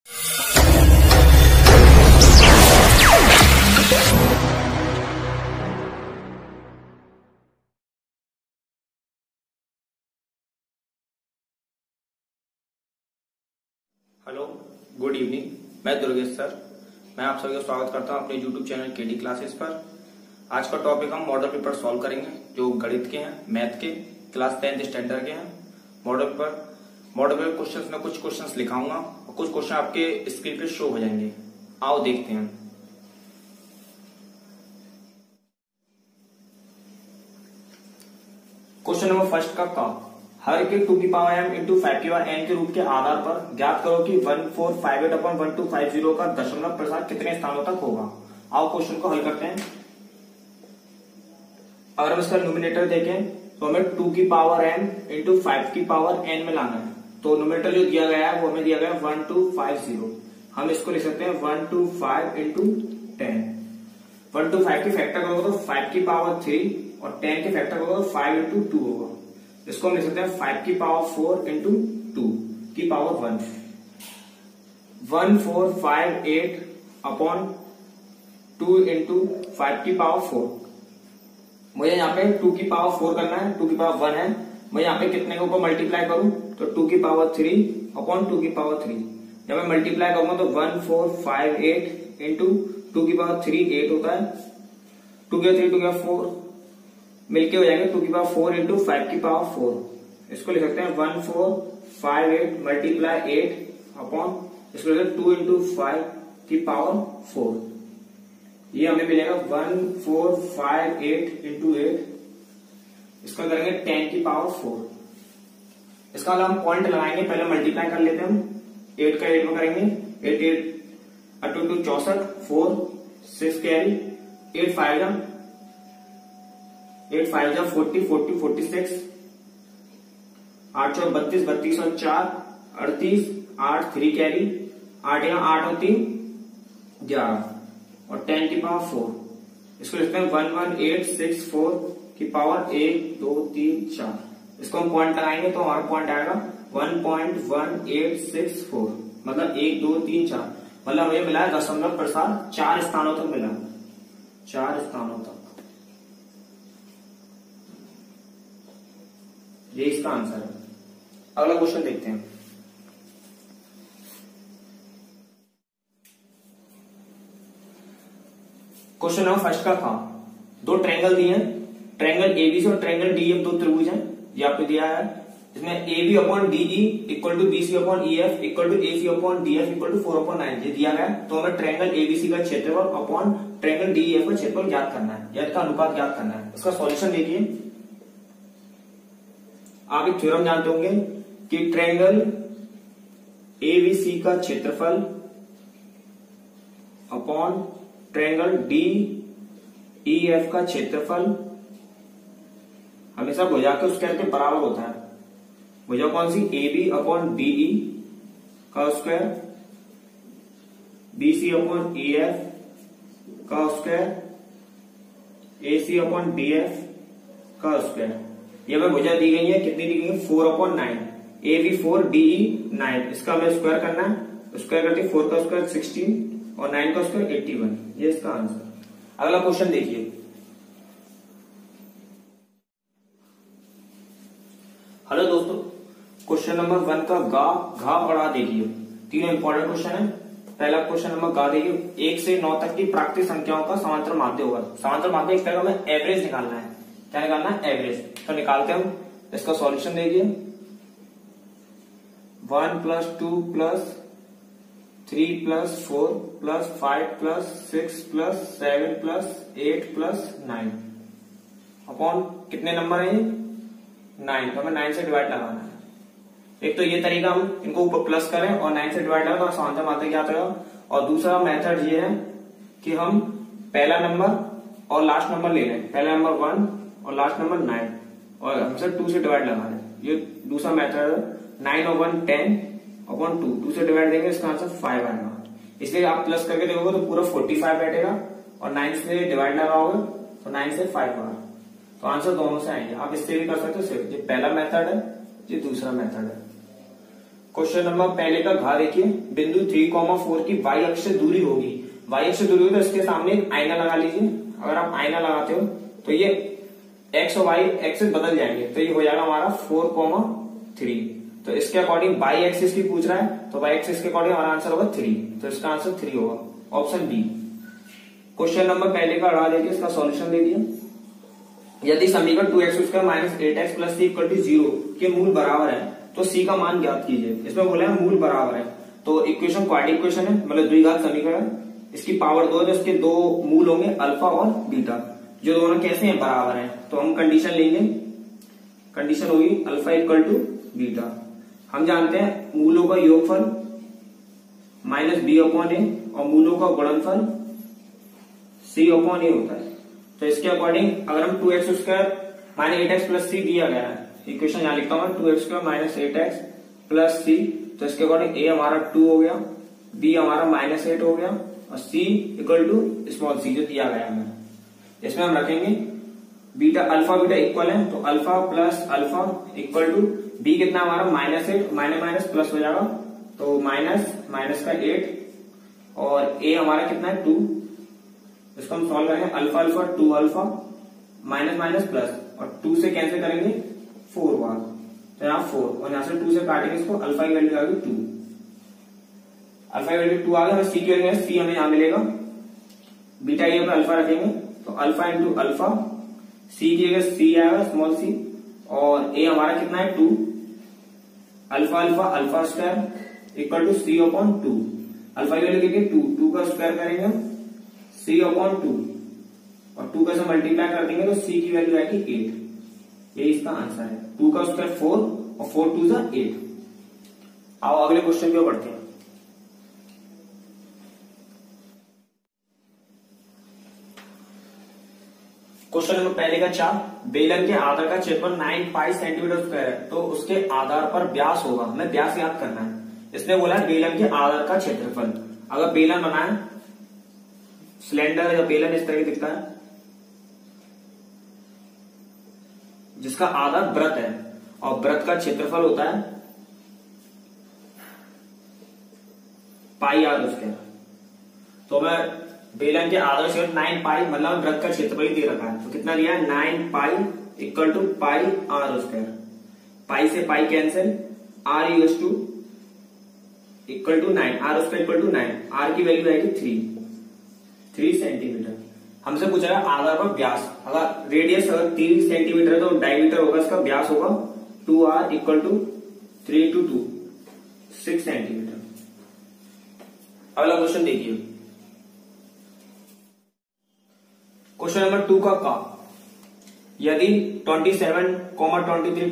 Hello, good evening. मैं Durgesh sir, मैं आप सभी का स्वागत करता हूं अपने यूट्यूब चैनल केडी क्लासेस पर। आज का टॉपिक हम मॉडल पेपर सॉल्व करेंगे जो गणित के हैं, मैथ के, क्लास 10th स्टैंडर्ड के हैं। मॉडल पेपर क्वेश्चंस में कुछ क्वेश्चंस लिखाऊंगा और कुछ क्वेश्चन आपके स्क्रीन पे शो हो जाएंगे। आओ देखते हैं। क्वेश्चन नंबर फर्स्ट का हर के 2 की पावर m इंटू 5 की पावर n के रूप के आधार पर ज्ञात करो कि 1458/1250 का दशमलव प्रसार कितने स्थानों तक होगा। आओ क्वेश्चन को हल करते हैं। अगर हम इसका न्यूमिनेटर देखें तो हमें 2 की पावर m इंटू 5 की पावर n में लाना है। तो न्यूमिनेटर जो दिया गया है वो हमें दिया गया है 1250। हम इसको लिख सकते हैं 125 इंटू 10। 125 की फैक्टर करोगे तो 5 की पावर 3 और 10 की फैक्टर करोगे तो 5 इंटू 2 होगा। इसको हम लिख सकते हैं 5 की पावर 4 इंटू 2 की पावर 1। 1458 अपॉन 2 इंटू 5 की पावर 4। मुझे यहाँ पे 2 की पावर 4 करना है, 2 की पावर 1 है। मैं यहाँ पे कितने के ऊपर मल्टीप्लाई करूं तो 2 की पावर 3 अपॉन 2 की पावर 3। जब मैं मल्टीप्लाई करूंगा तो 1458 इंटू 2 की पावर 3 8 होता है। 2 की पावर 3 2 की पावर 4 मिलके हो जाएंगे 2 की पावर 4 इंटू 5 की पावर 4। इसको लिख सकते हैं 1458 मल्टीप्लाई 8 अपॉन इसको लिख सकते हैं 2 इंटू 5 की पावर 4। ये हमें मिलेगा 1458 इंटू 8। इसका करेंगे 10 की पावर 4। इसका हम पॉइंट लगाएंगे, पहले मल्टीप्लाई कर लेते हैं हम। 8 का 8 में करेंगे 8 8 2 64 4 6 कैरी 8 5 8 5 40 40 46 8 4 32 32 और 4 38 8 3 कैरी 8 8 और 3 11 और 10 की पावर 4। इसको लिखते हैं 11864 की पावर 1 2 3 4। इसको हम पॉइंट लगाएंगे तो हमारा पॉइंट आएगा 1.1864 मतलब 1 2 3 4। मतलब ये मिला है दशमलव प्रसार 4 स्थानों तक मिला, 4 स्थानों तक। ये इसका आंसर है। अगला क्वेश्चन देखते हैं। क्वेश्चन नंबर फर्स्ट का दो ट्रायंगल दिए हैं, ट्रायंगल एबीसी और ट्रायंगल डीएफ, दो त्रिभुज हैं। ये आपको दिया है। इसमें AB upon DE equal to BC upon EF equal to AC upon DF equal to 4/9 ये दिया गया है। तो हमें ट्रायंगल ABC का क्षेत्रफल अपॉन ट्रायंगल DEF का क्षेत्रफल ज्ञात करना है, या इसका अनुपात ज्ञात करना है। इसका सॉल्यूशन देखिए। आप एक थ्योरम जानते होंगे कि ट्रायंगल ABC का क्षेत्रफल अपॉन ट्रायंगल DEF का क्षेत्रफल हमेशा भुजा के उसके के बराबर होता है। भुजा कौन सी? AB अपॉन DE का स्क्वायर, BC अपॉन EF का स्क्वायर, AC अपॉन DF का स्क्वायर। ये हमें भुजा दी गई है, कितनी दी गई है? 4/9। AB 4 DE 9। इसका हमें स्क्वायर करना है। स्क्वायर करते 4 का स्क्वायर 16 और 9 का स्क्वायर 81। ये इसका आंसर। अगला क्वेश्चन देखिए। हेलो दोस्तों, क्वेश्चन नंबर 1 का घा और आ देखिए। तीनों इंपॉर्टेंट क्वेश्चन है। पहला क्वेश्चन नंबर गा देखिए। 1 से 9 तक की प्राकृतिक संख्याओं का समांतर माध्य होगा। समांतर माध्य एक तरह का हमें एवरेज निकालना है। क्या निकालना है? एवरेज। तो निकालते हैं हम। इसका सॉल्यूशन देखिए। 1 + 2 + 3 + 4 + 5 + 6 + 7 + 8 + 9 अपॉन कितने नंबर है? 9। तो हमें 9 से डिवाइड लगाना है। एक तो ये तरीका हम इनको ऊपर प्लस करें और 9 से डिवाइड लगाएं तो समांतर माध्य ज्ञात होगा। और दूसरा मेथड ये है कि हम पहला नंबर और लास्ट नंबर ले लें। पहला नंबर 1 और लास्ट नंबर 9 और हमसे 2 से डिवाइड लगाना है। ये दूसरा मेथड है। 9 और 1 10 अपॉन 2, 2 से डिवाइड देंगे, इसका आंसर 5 आएगा। इसलिए आप प्लस करके देखोगे तो पूरा 45 बैठेगा और 9 से डिवाइड लगाओगे तो 9 से 5 होगा। तो आंसर दोनों से आएंगे। आप इससे भी कर सकते हो। सिर्फ ये पहला मेथड है, ये दूसरा मेथड है। क्वेश्चन नंबर पहले का घा देखिए, बिंदु 3,4 की y अक्ष से दूरी होगी। y अक्ष से दूरी होगी तो इसके सामने एक आईना लगा लीजिए। अगर आप आईना लगाते हो तो ये x और y एक्सिस बदल जाएंगे, तो ये हो जाएगा हमारा 4,3। तो इसके अकॉर्डिंग y एक्सिस की पूछ रहा है, तो y एक्सिस के अकॉर्डिंग हमारा आंसर होगा 3। तो इसका आंसर 3 होगा, ऑप्शन बी। क्वेश्चन नंबर पहले का घा देखिए, इसका सॉल्यूशन दे दिया। यदि समीकरण 2x² minus 8x plus c equal to 0 के मूल बराबर है तो c का मान ज्ञात कीजिए। इसमें बोला है मूल बराबर है, तो इक्वेशन क्वाड्रेटिक इक्वेशन है, मतलब द्विघात समीकरण। इसकी पावर 2 है, तो इसके दो मूल होंगे अल्फा और बीटा, जो दोनों कैसे हैं, बराबर हैं। तो हम कंडीशन लेंगे, कंडीशन होगी अल्फा इक्वल टू बीटा। हम जानते हैं मूलों का योगफल माइनस बी अपॉन ए और मूलों का गुणनफल सी अपॉन ए होता है। तो इसके अकॉर्डिंग अगर हम 2x² माइनस 8x प्लस सी दिया गया है, इक्वेशन यहां लिखता हूं 2x² माइनस 8x प्लस सी, तो इसके अकॉर्डिंग ए हमारा 2 हो गया, बी हमारा माइनस 8 हो गया और सी इक्वल टू स्मॉल सी जो दिया गया है। इसमें हम रखेंगे बीटा, अल्फा बीटा इक्वल है, तो alpha plus alpha equal to b कितना हमारा माइनस 8, माइनस माइनस प्लस हो जाएगा, तो माइनस का 8 और ए हमारा कितना है 2। इसको हम सॉल्व करेंगे, alpha alpha 2 alpha minus minus plus और 2 से कैंसिल करेंगे 4 बार, तो यहाँ 4 और यहाँ से 2 से काटेंगे इसको, अल्फा की वैल्यू आ गई 2, अल्फा की वैल्यू 2 आ गई। हमें सी की वैल्यू सी हमें यहाँ मिलेगा, बीटा के ऊपर अल्फा रखेंगे तो अल्फा इंटू अल्फा, सी की जगह सी आएगा स्मॉल सी, और ए हमारा कितना है 2, alpha alpha alpha square equal to C upon 2, alpha की वैल्यू कितनी 2 का स्क्वायर करेंगे सी अपॉन 2 और 2 का से मल्टीप्लाई कर देंगे तो सी की वैल्यू आएगी 8। ये इसका आंसर है, 2 का स्क्वायर 4 और 4 2 जा 8। आओ अगले क्वेश्चन की ओर बढ़ते हैं। क्वेश्चन नंबर पहले का 4, बेलन के आधार का क्षेत्रफल 9 पाई सेंटीमीटर स्क्वायर है, तो उसके आधार पर व्यास होगा। हमें व्यास याद करना है। इसने बोला है बेलन के आधार का क्षेत्रफल। अगर बेलन बनाए, सिलेंडर या बेलन इस तरह की दिखता है, जिसका आधार वृत्त है और वृत्त का क्षेत्रफल होता है पाई आर स्क्वायर। तो मैं बेलन के आधार से 9 पाई, मतलब वृत्त का क्षेत्रफल ही दे रखा है, तो कितना दिया है 9 pi equal to pi r square. Pi से pi cancel, r equal to 9, r square equal to 9, r की वैल्यू आएगी 3 सेंटीमीटर। हमसे पूछा है आधार पर व्यास। अगर रेडियस अगर 3 सेंटीमीटर है तो डायमीटर होगा, इसका व्यास होगा 2r equal to 3 to 2 6 centimetre. अगला क्वेश्चन देखिए, क्वेश्चन नंबर 2 का यदि 27, 23,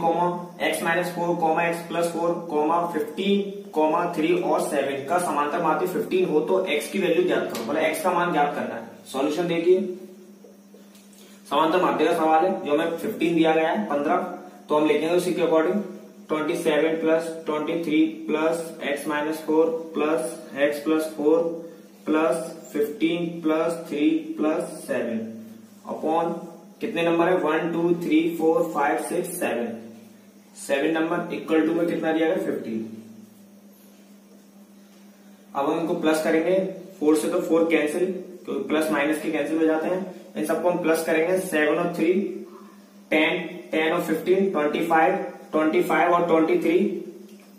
x माइनस 4, x प्लस 4, 15, 3 और 7 का समांतर माध्य 15 हो तो x की वैल्यू ज्ञात करो। मतलब x का मान ज्ञात करना है। सॉल्यूशन देखिए, समांतर माध्य का सवाल है, जो हमें 15 दिया गया है 15, तो हम लिखेंगे उसी के according 27 plus 23 plus x minus 4 plus x plus 4 plus 15 plus 3 plus 7 upon कितने नंबर है 1 2 3 4 5 6 7 नंबर इक्वल टू में कितना दिया गया 15। अब हम इनको प्लस करेंगे, 4 से तो 4 कैंसिल, क्योंकि प्लस माइनस के कैंसिल हो जाते हैं। इन सबको हम प्लस करेंगे, 7 और 3 10 और 15 25 और 23,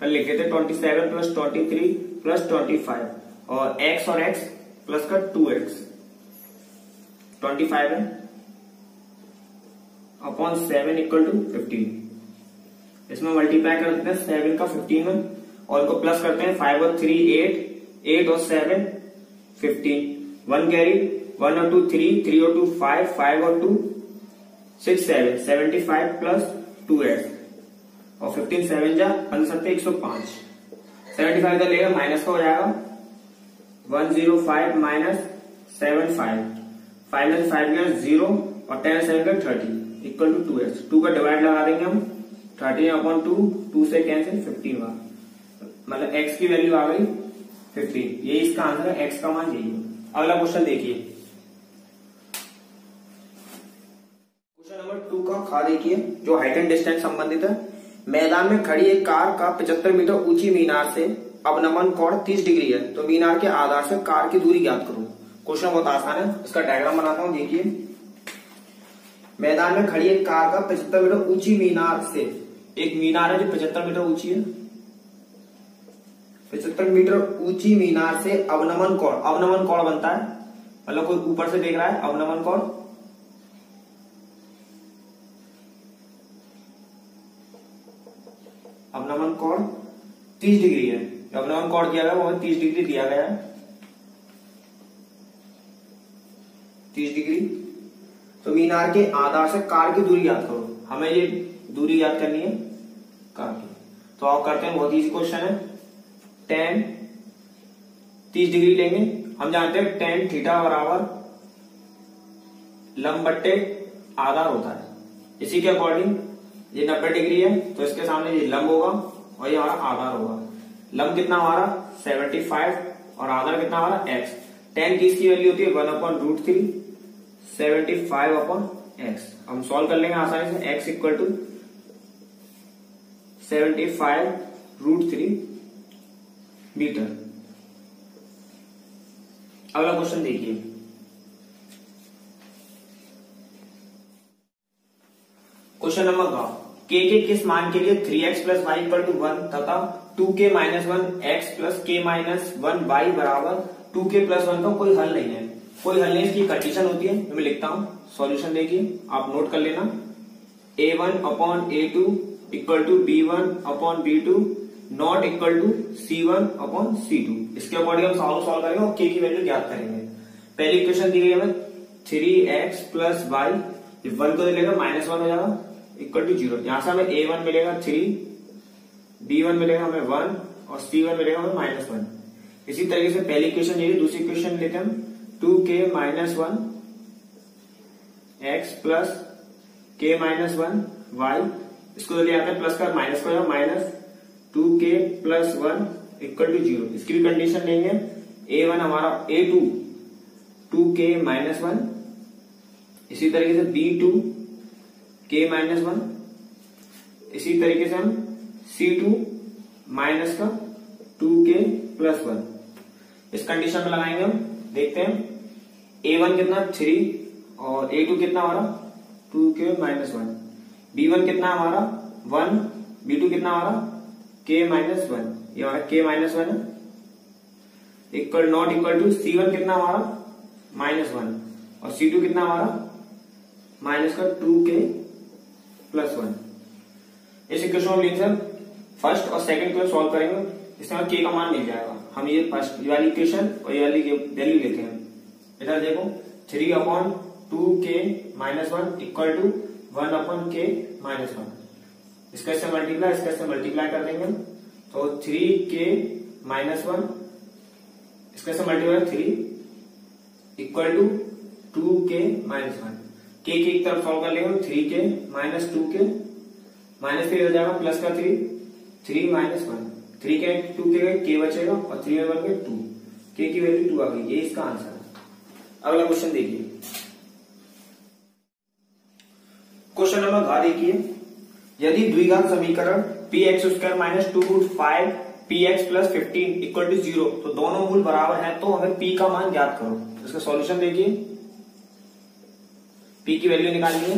कल लिखे थे 27 प्लस 23 प्लस 25 और x और x प्लस का 2x 25 है अपॉन 7 इक्वल टू 15। इसमें मल्टीप्लाई कर देते हैं 7 का 15 में और इनको प्लस करते हैं, 5 और 3 8 और 7 15, 1 कैरी, 1 और 2 3 और 2 5 और 2 6 7 75 प्लस 2x और 15 7 जा 105, 75 इधर लेगा माइनस का हो जाएगा 105 माइनस 75, 5 में 5 गया 0 और 10 7 का 30 इक्वल टू 2x। 2 का डिवाइड लगा देंगे हम, 30 अपॉन 2 से कैंसिल 15 बार, मतलब x की वैल्यू आ गई 15। यही इसका आंसर है, x का मान यही है। अगला क्वेश्चन देखिए, क्वेश्चन नंबर 2 का खा देखिए, जो हाइट एंड डिस्टेंस संबंधित है। मैदान में खड़ी एक कार का 75 मीटर ऊंची मीनार से अवनमन कोण 30 डिग्री है, तो मीनार के आधार से कार की दूरी ज्ञात करो। क्वेश्चन बहुत आसान है, इसका डायग्राम बनाता हूं। देखिए, मैदान में खड़ी एक कार का 75 मीटर ऊंची मीनार से, एक मीनार है जो 75 मीटर ऊंची है, 75 मीटर ऊंची मीनार से अवनमन कोण, अवनमन कोण बनता है मतलब कोई ऊपर से देख रहा है, अवनमन कोण अवनमन कोण 30 डिग्री है। अवनमन कोण दिया गया वो 30 डिग्री दिया गया है, 30 डिग्री। तो मीनार के आधार से कार की दूरी याद करो, हमें ये दूरी याद करनी है कार की। तो आप करते हैं, बहुत इजी क्वेश्चन है। tan 30 डिग्री लेंगे, हम जानते हैं tan थीटा बराबर लंब बट्टे आधार होता है। इसी के अकॉर्डिंग ये 90 डिग्री है, तो इसके सामने ये लंब होगा और ये हमारा आधार होगा। लंब कितना हमारा 75 और आधार कितना हमारा x। tan की इसकी वैल्यू होती है 1/√3, 75/x। हम सॉल्व कर लेंगे आसानी से। x equal to 75√3 metre. अगला क्वेश्चन देखिए, क्वेश्चन नंबर का k के किस मान के लिए 3x plus y equal to 1 तथा 2k minus 1x plus k minus 1y बराबर 2k प्लस 1 का कोई हल नहीं है। कोई हल नहीं, इसकी कंडीशन होती है। मैं लिखता हूं सॉल्यूशन, देखिए आप नोट कर लेना। a1/a2 equal to b1/b2 not equal to c1/c2। इसके अकॉर्डिंग हम सॉल्व करेंगे और k की वैल्यू ज्ञात करेंगे। पहली इक्वेशन दी गई है हमें 3x प्लस वाई, 1 को लेगा -1 हो जाएगा इक्वल टू 0। यहां से हमें a1 मिलेगा 3, b1 मिलेगा हमें 1 और c1 मिलेगा हमें -1। इसी तरीके से पहली इक्वेशन ये, दूसरी इक्वेशन लेते हैं हम 2k minus 1 x plus k minus 1 y। इसको ले आते हैं प्लस का माइनस को, minus 2k plus 1 equal to 0। इसकी भी कंडीशन लेंगे। a1 हमारा a2 2k माइनस 1, इसी तरीके से b2 k माइनस 1, इसी तरीके से हम c2 माइनस का 2k प्लस 1। इस कंडीशन में लगाएंगे हम, देखते हैं a1 कितना 3 और a2 कितना हमारा 2k माइनस 1, b1 कितना हमारा 1, b2 कितना हमारा k माइनस 1, ये हमारा k माइनस 1 है, equal not equal to c1 कितना हमारा -1 और c2 कितना हमारा माइनस का 2k प्लस 1। इस इक्वेशन को हम फर्स्ट और सेकंड इक्वेशन सॉल्व करेंगे, इसमें k का मान मिल जाएगा। हम ये फर्स्ट वाली इक्वेशन और ये वाली वैल्यू लेते हैं। इधर देखो 3/2k minus 1 equal to 1/k minus 1। इसका से मल्टीप्लाई, इसका से मल्टीप्लाई कर देंगे तो 3k माइनस 1, इसका से multiply 3 equal to 2k minus 1। k की एक तरफ सॉल्व कर लेंगे 3k माइनस 2k माइनस 3 हो जाएगा प्लस का 3 माइनस 1, 3 के 2 के k बचेगा और 3 में बन गए 2, k की वैल्यू 2 आ गई। ये इसका आंसर है। अगला क्वेश्चन देखिए, क्वेश्चन नंबर घ देखिए, यदि द्विघात समीकरण px² minus 2√5 px plus 15 equal to 0, तो दोनों मूल बराबर हैं, तो हमें p का मान ज्ञात करो। इसका सॉल्यूशन देखिए, p की वैल्यू निकालनी है।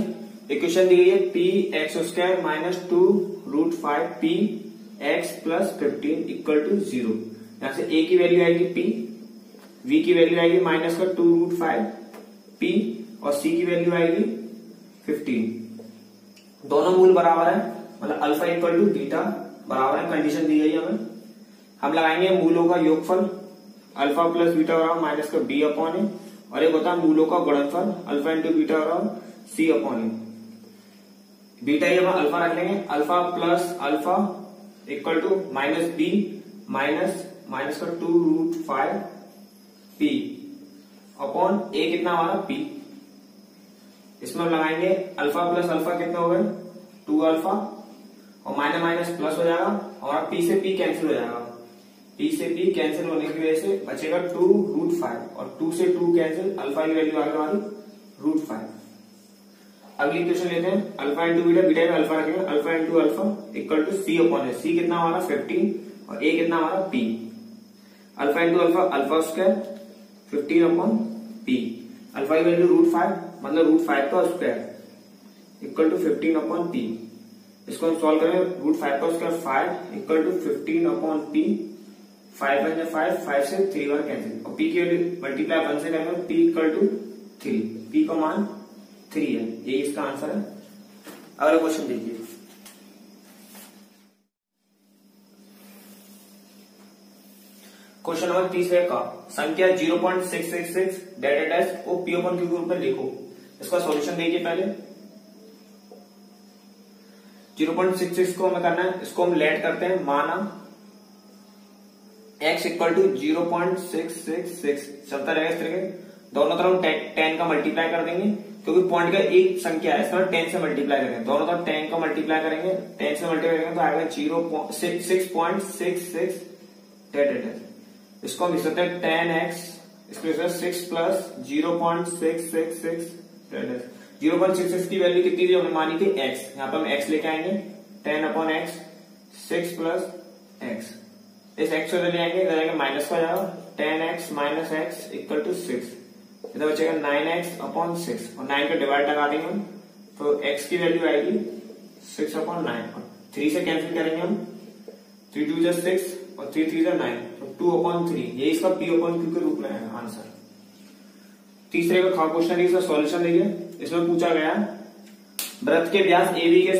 इक्वेशन दी गई है px² minus 2√5 px plus 15 equal to 0। यहां से a की वैल्यू आएगी p, v की वैल्यू आएगी माइनस का 2√5 p और c की वैल्यू आएगी 15। दोनों मूल बराबर है, मतलब अल्फा इक्वल टू बीटा बराबर है। कंडीशन दी गई है हमें। हम लगाएंगे मूलों का योगफल, अल्फा प्लस बीटा बराबर माइनस का b अपॉन ए, और एक होता है मूलों का गुणनफल, अल्फा इंटू बीटा बराबर c अपॉन ए। बीटा ये हम अल्फा रख लेंगे, alpha plus alpha equal to minus b minus का 2√5 p अपॉन ए कितना हमारा p। इसमें हम लगाएंगे अल्फा प्लस अल्फा कितना हो गए 2 अल्फा और माइनस माइनस प्लस हो जाएगा, और p से p कैंसिल हो जाएगा। p से p कैंसिल होने की वजह से बचेगा 2√5 और 2 से 2 कैंसिल, अल्फा की वैल्यू आ गई हमारी √5। अगली इक्वेशन लेते हैं, अल्फा इंटू बीटा, बीटा में अल्फा रखेंगे, alpha into alpha equal to C upon A, C कितना हमारा 15 और ए कितना हमारा P. Alpha into alpha, alpha square 15 upon P, alpha की वैल्यू √5 मतलब √5 का square equal to 15 upon P. इसको हम सॉल्व करें, √5 का square 5 equal to 15 upon P, 5 बन जाए 5 से 3 बार कैंसिल, और पी की वैल्यू मल्टीप्लाई 1 से करेंगे, पी इक्वल टू 3, पी का मान 3 है, यही इसका आंसर है। अगला क्वेश्चन देखिए, क्वेश्चन नंबर 30 का संख्या 0.666 डेटा डैश को पी अपॉन क्यू के रूप में लिखो। इसका सॉल्यूशन देखिए पहले। 0.66 को हमें करना है, इसको हम लेट करते हैं, माना x इक्वल टू 0.666 चलता रहेगा इस तरीके, दोनों तरफ 10 का मल्टीप्लाई कर देंगे, क्योंकि पॉइंट का एक संख्या है, इसमें 10 से मल्टीप्लाई करेंगे, दोनों तरफ 10 का मल्टीप्लाई करेंगे, 10 से मल्टीप्लाई करेंगे तो आएगा 6.66 डेटा। इसको हम लिख सकते हैं 10x, इसको लिख सकते हैं 6 प्लस 0.666 डेटा। 0.66 की वैल्यू कितनी थी हमने मानी थी x, यहाँ पर हम x लेके आएंगे, 10 अपॉन x, 6 प्लस x, इस x को ले आएंगे, इधर आएंगे माइनस का जाएगा, 10x minus x equal to 6, इधर बचेगा 9x अपॉन 6, और 9 का डिवाइड लगा देंगे हम, तो x की वैल्यू आएगी 6 अपॉन 9, 3 से कैंसिल करेंगे हम, 3 2 जा 6 और 3 3 जा 9, तो 2 अपॉन 3, यही इसका p अपॉन q के रूप में है आंसर। तीसरे का क्वेश्चन है, इसका सॉल्यूशन देखिए। इसमें पूछा गया वृत्त के व्यास AB के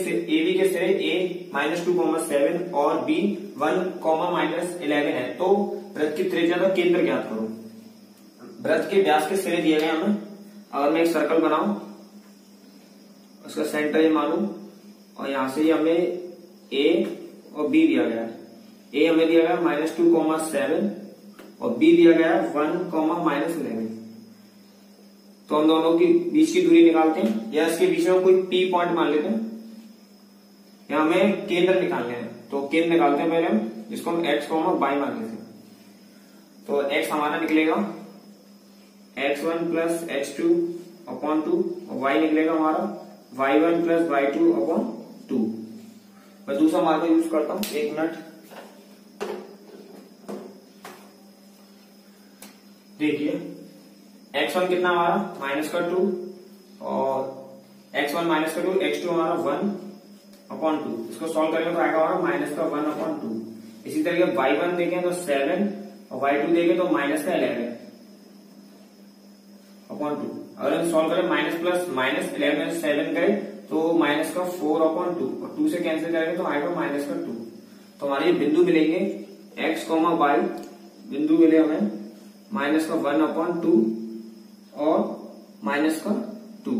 सिरे A -2,7 और B 1,-11 है, तो वृत्त की त्रिज्या का केंद्र ज्ञात करो। वृत्त के व्यास के सिरे दिए गए हमें, अगर मैं एक सर्कल बनाऊं, उसका सेंटर ये मालूम, और यहां से हमें A और B दिया गया है। A हमें दिया गया -2,7 और B दिया गया 1,-11, तो हम दोनों की बीच की दूरी निकालते हैं, या इसके बीच में कोई P पॉइंट मान लेते हैं, यहाँ हमें केंद्र निकालने हैं, तो केंद्र निकालते हैं पहले हम, जिसको हम x, y मान लेते हैं। तो x हमारा निकलेगा x1 प्लस x2 अपॉन 2, और y निकलेगा हमारा y1 प्लस y2 अपॉन 2। मैं दूसरा मार्कर यूज करता हूं, 1 मिनट। देखिए x1 कितना हमारा -2, और x1 -2, x2 हमारा 1 अपॉन 2, इसको सॉल्व करेंगे तो आएगा हमारा -1 अपॉन 2। इसी तरीके y1 देखें तो 7 और y2 देखें तो -11 अपॉन 2। अगर हम सॉल्व करें माइनस प्लस -11 में 7 गए तो -4 अपॉन 2, और 2 से कैंसिल करेंगे तो आएगा -2। तो हमारे बिंदु मिलेंगे x, y, बिंदु मिले हमें -1 अपॉन 2 और -2,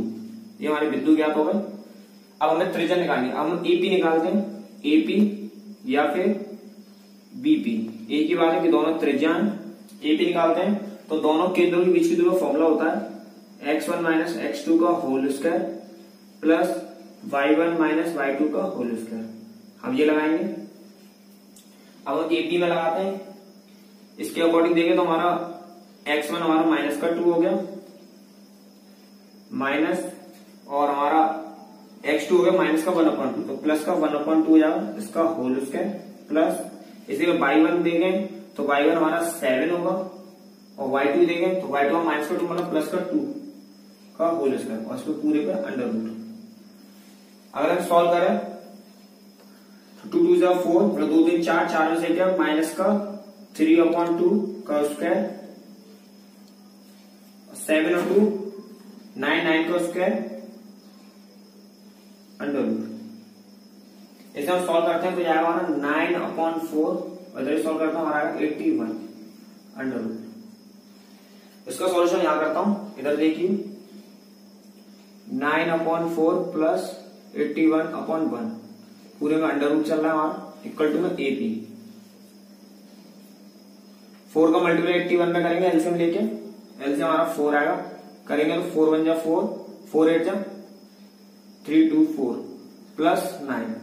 ये हमारे बिंदु ज्ञात हो गए। अब हमें त्रिज्या निकालनी है, अब हम एपी निकालते हैं, एपी या फिर बीपी, एक ही बात है कि दोनों त्रिज्या हैं। एपी निकालते हैं तो दोनों केंद्रों के बीच की दूरी का फॉर्मूला होता है x1 माइनस x2 का whole square plus y1 minus y2 का होल स्क्वायर, हम ये लगाएंगे। अब हम एपी में लगाते हैं, इसके अकॉर्डिंग देखें तो हमारा x1 हमारा -2 हो गया, माइनस और हमारा x2 हो गया -1/2, तो प्लस का 1/2 हो जाएगा, इसका होल स्क्वायर प्लस इसी में y1 देखें तो y1 हमारा 7 होगा, और y2 देखें तो y2 -2 मतलब प्लस का 2 का होल स्क्वायर, और इसको पूरे पे अंडर रूट। अगर हम सॉल्व करें तो 2 2 जा 4, 2 3 4, 4 में से क्या माइनस का 3/2 का स्क्वायर, 7 और 2 9 9 का स्क्वायर अंडर रूट। इसे हम सॉल्व करते हैं तो जाएगा हमारा 9/4, और इधर सॉल्व करता हूं हमारा 81 अंडर रूट। इसका सॉल्यूशन यहां करता हूं, इधर देखिए 9/4 प्लस 81/1 पूरे में अंडर रूट चल रहा है हमारा, इक्वल टू में एपी। 4 का मल्टीप्लाई 81 में करेंगे एलसीएम लेके, एलसीएम हमारा 4 आएगा, करेंगे तो 4 1 जा 4, 4 8 जा 3 2 4 प्लस 9।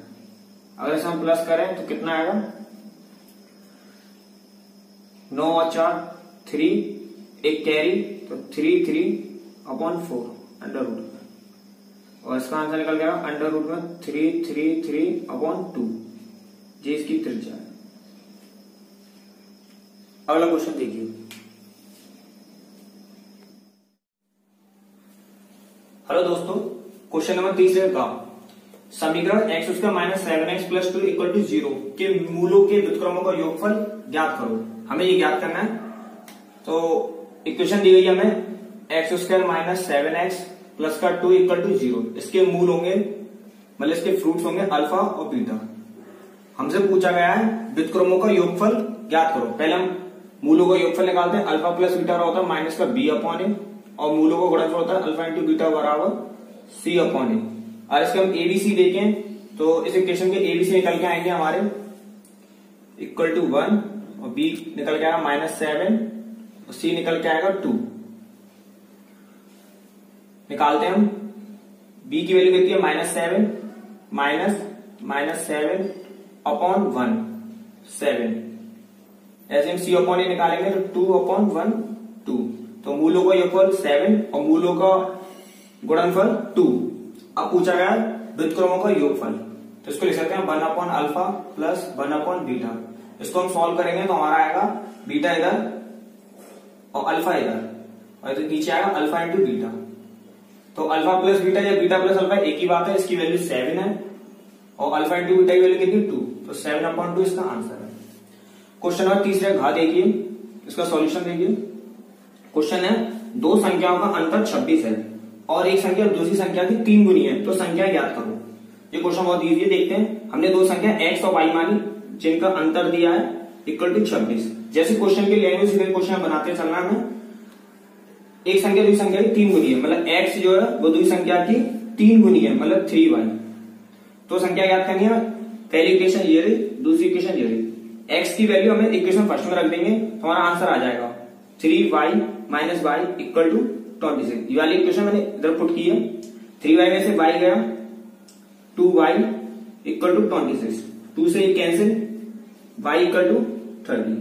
अगर इसे हम प्लस करें तो कितना आएगा, 9 और 4 3, एक कैरी, तो 3 3/4 अंडर रूट। और इसका आंसर निकल गया अंडर रूट में 333/2। ये इसकी त्रिज्या है। अगला क्वेश्चन देखिए। हेलो दोस्तों, क्वेश्चन नंबर 30 का समीकरण x² - 7x + 2 = 0 के मूलों के व्युत्क्रमों का योगफल ज्ञात करो। हमें ये ज्ञात करना है। तो इक्वेशन दी गई है हमें x² - 7x + 2 = 0। इसके मूल होंगे, मतलब इसके फ्रूट्स होंगे अल्फा और बीटा। हमसे पूछा गया है व्युत्क्रमों का योगफल ज्ञात करो। पहले हम मूलों का योगफल निकालते हैं। अल्फा प्लस बीटा होता है माइनस का b/a, और मूलों का गुणनफल होता है अल्फा इंटू बीटा बराबर c/a। और इसके हम एबीसी देखें तो इस इक्वेशन के एबीसी निकल के आएंगे हमारे = 1, और बी निकल के आएगा -7, और सी निकल के आएगा 2। निकालते हैं हम। बी की वैल्यू कितनी है -7 -7/1 7। ऐसे हम c/a निकालेंगे तो 2/1 2। तो मूलों का योगफल 7 और मूलों का गुणनफल 2। अब पूछा गया व्युत्क्रमों का योगफल, तो इसको लिख सकते हैं 1/α + 1/बीटा। इसको हम सॉल्व करेंगे तो हमारा आएगा बीटा इधर और अल्फा इधर, और इधर नीचे आएगा अल्फा इंटू बीटा। तो अल्फा प्लस बीटा या बीटा प्लस अल्फा एक ही बात है। इसकी वैल्यू 7 है और अल्फा इंटू बीटा की वैल्यू कितनी 2। तो 7/2 इसका आंसर है। क्वेश्चन नंबर 30 घा देखिए, इसका सॉल्यूशन देखिए। क्वेश्चन है दो संख्याओं का अंतर 26 है और एक संख्या दूसरी संख्या की 3 गुनी है, तो संख्या ज्ञात करो। ये क्वेश्चन बहुत इजी है, देखते हैं। हमने दो संख्या x और y मानी जिनका अंतर दिया है = 26। जैसे क्वेश्चन की लैंग्वेज क्वेश्चन बनाते चलना है। एक संख्या दूसरी संख्या की 3 गुनी है, मतलब x जो है वो दूसरी संख्या की 3 गुनी है, मतलब 3y। तो संख्या ज्ञात करनी है। पहली इक्वेशन ये रही, दूसरी इक्वेशन ये रही। x की वैल्यू हमें इक्वेशन फर्स्ट में रख देंगे तो हमारा आंसर आ जाएगा 3y - y = 26। ये वाली इक्वेशन मैंने इधर पुट की है। 3y में से y गया, 2y = 26। 2 से ये कैंसिल, y = 13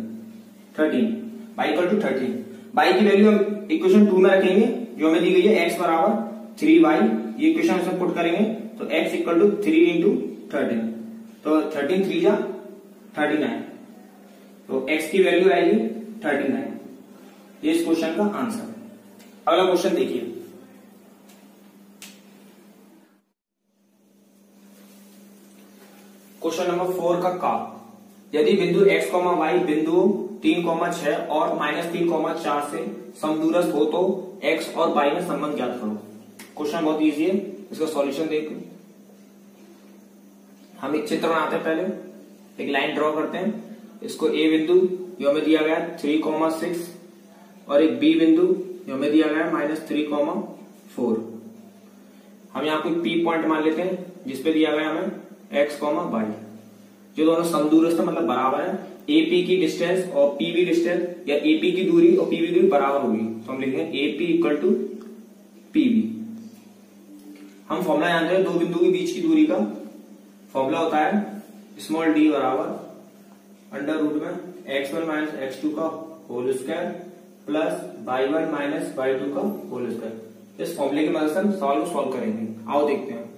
y = 13। y की वैल्यू हम इक्वेशन 2 में रखेंगे जो हमें दी गई है x बराबर 3y। ये इक्वेशन हम पुट करेंगे तो x = 3 × 13। तो 13 3 जा 39, तो x की वैल्यू आएगी 39। ये इस क्वेश्चन का आंसर। अगला क्वेश्चन देखिए। क्वेश्चन नंबर 4 का यदि बिंदु x, y बिंदु 3, 6 और -3, 4 से समदूरस्थ हो तो x और y में संबंध ज्ञात करो। क्वेश्चन बहुत इजी है, इसका सॉल्यूशन देखो। हम एक चित्र बनाते हैं। पहले एक लाइन ड्रॉ करते हैं। इसको a बिंदु जो हमें दिया गया है 3, 6 और एक b बिंदु जो हमें दिया गया है -3, 4। हम यहाँ कोई p पॉइंट मान लेते हैं जिसपे दिया गया हमें x, y। जो दोनों समदूरस्थ मतलब बराबर है। AP की डिस्टेंस और PB डिस्टेंस या AP की दूरी और PB दूरी बराबर होगी, तो हम लिखेंगे AP = PB। हम फॉर्मूला जानते हैं दो बिंदु के बीच की दूरी का। फॉर्मूला होता है d बराबर अंडर रूट में x1 - x2 का whole square plus y1 - y2 का होल स्क्वायर। इस फॉर्मूले की मदद से हम सॉल्व करेंगे। आओ देखते हैं।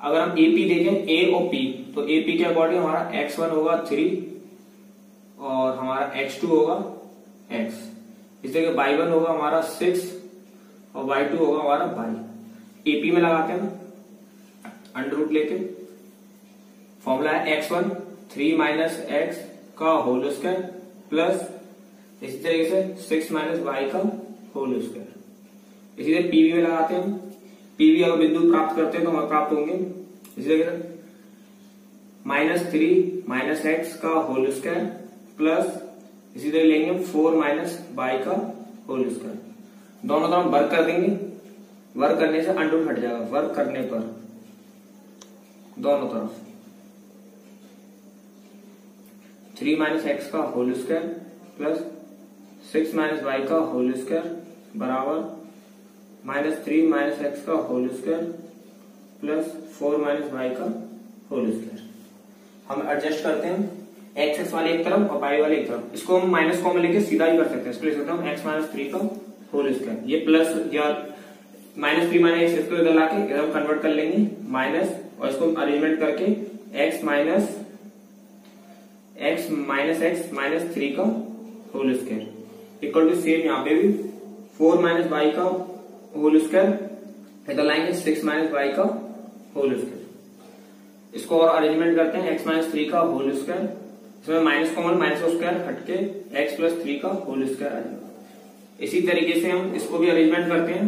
अगर हम AP देखें, A और P, तो AP के अकॉर्डिंग हमारा x1 होगा 3 और हमारा x2 होगा x। इस जगह y1 होगा हमारा 6 और y2 होगा हमारा y। AP में लगाते हैं अंडर रूट लेके। फॉर्मूला है x1 3 - x का होल स्क्वायर प्लस इसी तरीके से 6 - y का होल स्क्वायर। इसी तरह PB में लगाते हैं। PB अगर बिंदु प्राप्त करते हैं तो हमें प्राप्त होंगे इसी तरह -3 - x का होल स्क्वायर प्लस इसी तरह लेंगे 4 - y का होल स्क्वायर। दोनों तरफ वर्क कर देंगे। वर्क करने से अंडर हट जाएगा। वर्क करने पर दोनों तरफ 3 - x का होल स्क्वायर प्लस 6 - y का होल स्क्वायर बराबर -3 - x का होल स्क्वायर प्लस 4 - y का होल स्क्वायर। हम एडजस्ट करते हैं एक्स वाले एक तरफ और y वाले एक तरफ। इसको हम माइनस कॉमन लेके सीधा ही कर सकते हैं। इसको लिख सकते हैं x - 3 का होल स्क्वायर। ये प्लस या -3 माइनस इसको इधर लाके इधर हम कन्वर्ट कर लेंगे माइनस, और इसको अरेंजमेंट करके x माइनस x माइनस 3 का whole square equal to same यहाँ पे भी 4 माइनस वाई का होल स्क्वायर इधर लाएंगे 6 माइनस वाई का होल स्क्वायर। इसको और अरेंजमेंट करते हैं x माइनस 3 का होल स्क्वायर, इसमें माइनस कॉमन माइनस का स्क्वायर हटके x प्लस 3 का होल स्क्वायर आ जाएगा। इसी तरीके से हम इसको भी अरेंजमेंट करते हैं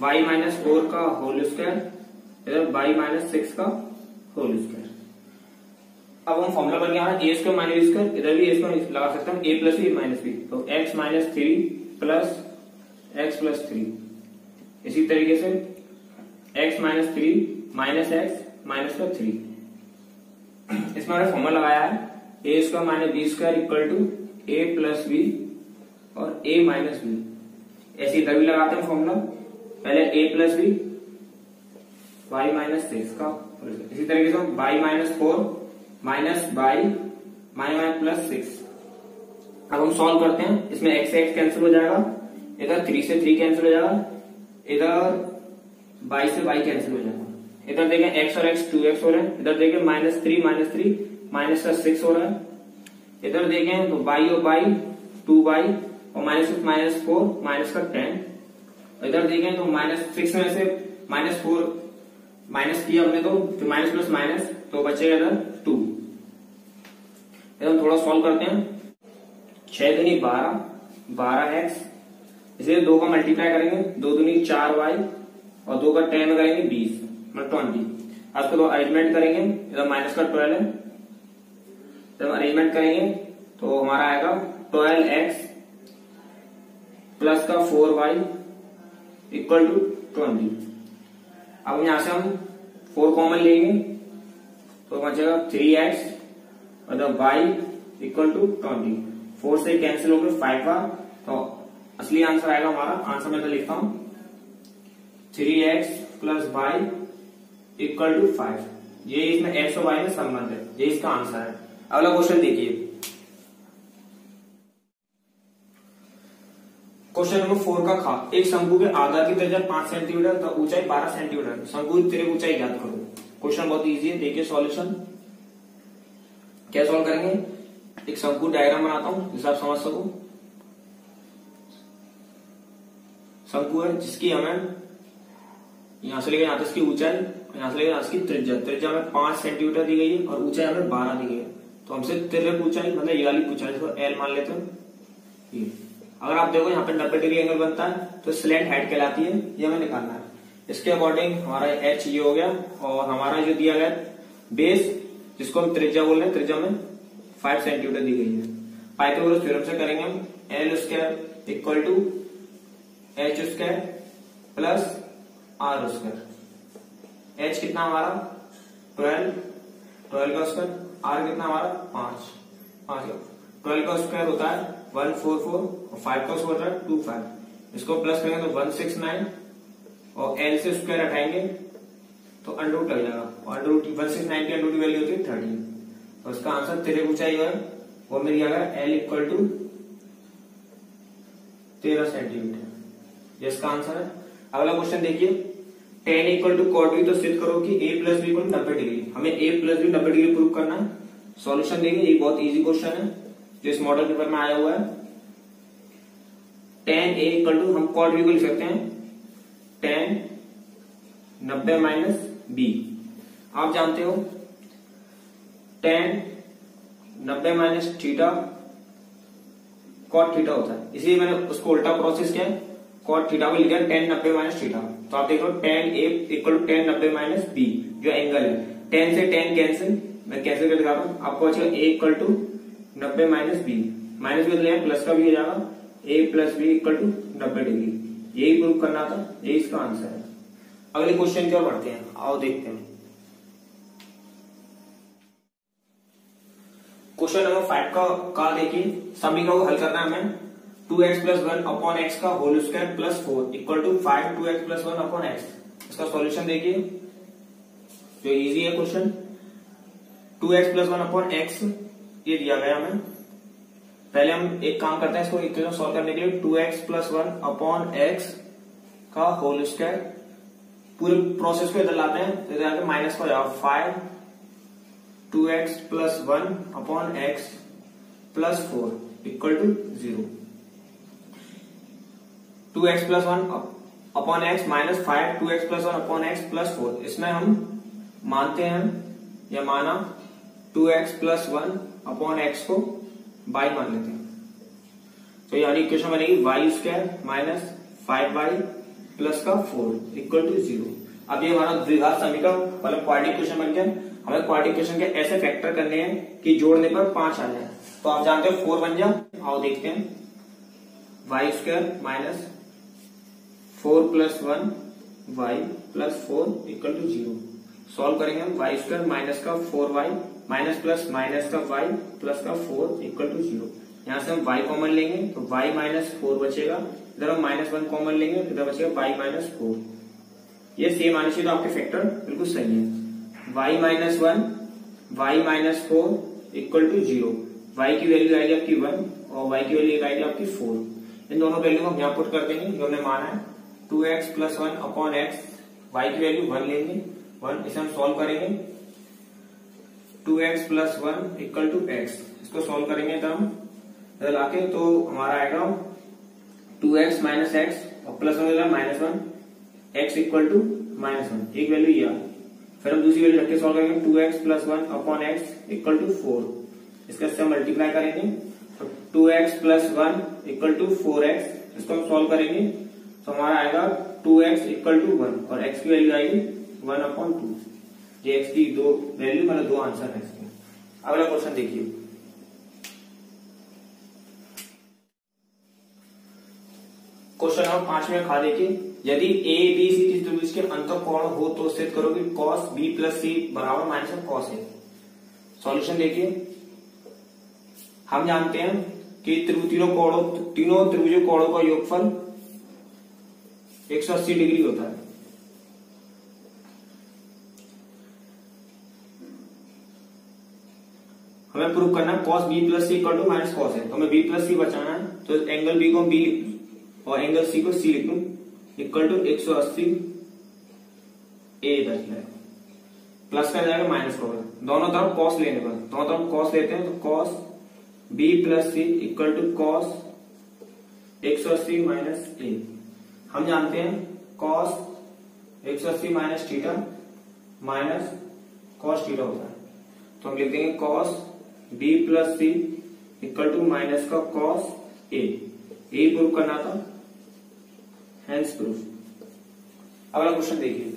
y माइनस 4 का होल स्क्वायर इधर y माइनस 6 का होल स्क्वायर। अब हम फॉर्मूला बन गया है A square minus B square, इधर भी ए स्क्वायर लगा सकते हैं a plus B minus B, तो x minus 3 plus x plus 3। इसी तरीके से x minus 3 minus x minus का 3, इसमें हमने फॉर्मूला लगाया है A square minus B square equal to a plus B और a माइनस बी। ऐसे इधर भी लगाते हैं फॉर्मूला, पहले a plus B y minus 6 का, इसी तरीके से y minus 4 minus y minus plus 6। अब हम सॉल्व करते हैं, इसमें x से x कैंसिल हो जाएगा, इधर 3 से 3 कैंसिल हो जाएगा, इधर y से y कैंसिल हो जाएगा। इधर देखें x और x 2x हो रहे हैं, इधर देखें -3 माइनस का 6 हो रहा है, इधर देखें तो y और y 2y और -6 माइनस 4 माइनस का 10, इधर देखें तो -6 में से -4 माइनस किया हमने तो माइनस प्लस माइनस तो बचेगा इधर 2। इधर थोड़ा सॉल्व करते हैं, 6 दूनी 12x, इसे 2 का मल्टीप्लाई करेंगे, 2 दूनी 4y और 2 का 10 में करेंगे 20 मतलब 20। आज को तो अरेंजमेंट करेंगे, इधर माइनस का 12 है, जब अरेंजमेंट करेंगे तो हमारा आएगा 12x प्लस का 4y इक्वल टू 20। अब यहां से हम 4 कॉमन लेंगे तो बचेगा 3x और y इक्वल टू 20। 4 से कैंसिल हो गए 5 बार, तो असली आंसर आएगा हमारा, आंसर मैं तो लिखता हूं 3x plus y equal to 5। ये इसमें x और y में संबंध है, ये इसका आंसर है। अगला क्वेश्चन देखिए, क्वेश्चन नंबर 4 का खा, एक शंकु के आधार की त्रिज्या 5 सेंटीमीटर तो ऊंचाई 12 सेंटीमीटर, शंकु की त्रिज्या ऊंचाई ज्ञात करो। क्वेश्चन बहुत इजी है, देखिए सॉल्यूशन क्या सॉल्व करेंगे। एक शंकु डायग्राम बनाता हूं जिससे आप समझ सको। शंकु है जिसकी हमें यहां से लेकर यहां तक इसकी ऊंचाई, यहां से लेकर यहां इसकी त्रिज्या हमें 5 सेंटीमीटर दी गई है और ऊंचाई हमें 12 दी गई है, तो हमसे तिर्यक ऊंचाई मतलब ये वाली ऊंचाई को एल मान लेते हैं। ये अगर आप देखो यहाँ पे 90 डिग्री एंगल बनता है तो स्लैंट हाइट कहलाती है, ये हमें निकालना है। इसके अकॉर्डिंग हमारा एच ये हो गया और हमारा जो दिया गया बेस जिसको हम त्रिज्या बोल रहे हैं, त्रिज्या में 5 सेंटीमीटर दी गई है। पाइथागोरस थ्योरम से करेंगे हम L square equal to H square plus R square. H कितना हमारा 12 का स्क्वायर, आर कितना हमारा 5 12 का स्क्वायर होता है 144 और 5 का स्क्वायर होता है 25। इसको प्लस करेंगे तो 169 और एल से स्क्वायर हटाएंगे तो अंडर रूट लग जाएगा, और अंडर रूट 169 की अंडर रूट की वैल्यू होती है 30। तो इसका आंसर तिर्यक ऊंचाई है वो मिल जाएगा एल इक्वल टू 13 सेंटीमीटर, इसका आंसर है। अगला क्वेश्चन देखिए, tan equal to cot b तो सिद्ध करो कि a plus B equal 90 degree. हमें a plus B 90 degree prove करना है। सॉल्यूशन देखिए, ये बहुत इजी क्वेश्चन है जो इस मॉडल पेपर में आया हुआ है। tan a इक्वल टू हम cot b को लिख सकते हैं tan 90 माइनस b। आप जानते हो tan 90 minus theta cot theta होता है, इसलिए मैंने उसको उल्टा प्रोसेस किया, cot थीटा को लिखा tan 90 माइनस थीटा। तो आप देखो tan a equal to tan 90 minus b जो एंगल है, tan से tan कैंसिल, मैं कैंसिल कर दिखाता हूं आपको। अच्छा a equal to 90 minus b, minus भी ले प्लस का भी हो जाएगा, a plus B equal to 90 degree. यही प्रूव करना था, यही इसका आंसर है। अगले क्वेश्चन की ओर बढ़ते हैं, आओ देखते हैं। क्वेश्चन नंबर 5 का देखिए, समीकरण को हल करना है हमें। 2x प्लस 1 अपॉन एक्स का whole square plus 4 equal to 5 2x plus 1 upon X. इसका सॉल्यूशन देखिए जो इजी है question. 2x plus 1 upon x ये दिया गया हमें। पहले हम एक काम करते हैं, इसको इक्वेशन सॉल्व करने के लिए 2x प्लस 1 अपॉन एक्स का होल स्क्वायर। पूरे प्रोसेस को इधर लाते हैं तो इधर आके माइनस का हो जाएगा 5 2x plus 1 upon X plus 4 equal to 0। 2x plus 1 upon X minus 5 2x plus 1 upon X plus 4। इसमें हम मानते हैं या माना 2x प्लस 1 अपॉन एक्स को y मान लेते हैं। तो यानी इक्वेशन बनेगी Y square minus 5y plus का 4 इक्वल टू 0। अब ये हमारा द्विघात समीकरण मतलब क्वाड्रेटिक इक्वेशन बन गया। हमें क्वाड्रेटिक इक्वेशन के ऐसे फैक्टर करने हैं कि जोड़ने पर 5 आ जाए। तो आप जानते हो 4 बन जाए। आओ देखते हैं, Y square minus 4 plus 1 Y plus 4 equal to 0। Solve करेंगे हम, वाई स्क्वायर माइनस का 4y माइनस प्लस माइनस का y प्लस का 4 इक्वल टू 0। यहां से हम y कॉमन लेंगे तो y माइनस 4 बचेगा, इधर हम माइनस 1 कॉमन लेंगे तो इधर बचेगा y माइनस 4। ये सेम आने चाहिए तो आपके फैक्टर बिल्कुल सही है। y minus 1 y minus 4 equal to 0। y की वैल्यू आएगी आपकी 1 और y की वैल्यू आएगी आपकी 4। इन दोनों वैल्यू को हम यहाँ पुट कर देंगे जो हमने माना है 2x plus 1 upon X. y की वैल्यू 1 लेंगे 1, इसे हम सॉल्व करेंगे 2x plus 1 equal to X. इसको सॉल्व करेंगे तो हम इधर लाके तो हमारा आएगा 2x माइनस एक्स और plus 1 minus 1 X equal to minus 1। एक वैल्यू ये आ, फिर हम दूसरी वैल्यू रख के सॉल्व करेंगे 2x plus 1 upon X equal to 4। इसका से मल्टीप्लाई करेंगे तो 2x plus 1 equal to 4x। इसको हम सॉल्व करेंगे तो हमारा आएगा 2x इक्वल टू 1 और x की वैल्यू आएगी 1 अपॉन 2। ये x की दो वैल्यू मतलब दो आंसर है इसके। अगला क्वेश्चन देखिए, क्वेश्चन नंबर 5 में खा देखिए, यदि ए बी सी किसी त्रिभुज के अंतःकोण हो तो सिद्ध करो कि cos b प्लस सी बराबर माइनस cos a। सॉल्यूशन देखिए, हम जानते हैं कि तीनों त्रिभुजों कोणों का योगफल 180 डिग्री होता है। हमें प्रूव करना है cos b plus C equal to minus cos a। तो हमें b प्लस सी बचाना है तो एंगल b को b और एंगल c को c लिख दूं इक्वल टू 180 a इधर है, प्लस का जाएगा माइनस का होगा। दोनों तरफ cos लेने पर, दोनों तरफ cos लेते हैं तो cos b plus C equal to cos 180 minus a। हम जानते हैं cos 180 minus theta minus cos theta होता है। तो हम लिख देंगे cos b plus C equal to minus का cos a। यही प्रूफ करना था, हेंस प्रूफ। अगला क्वेश्चन देखिए,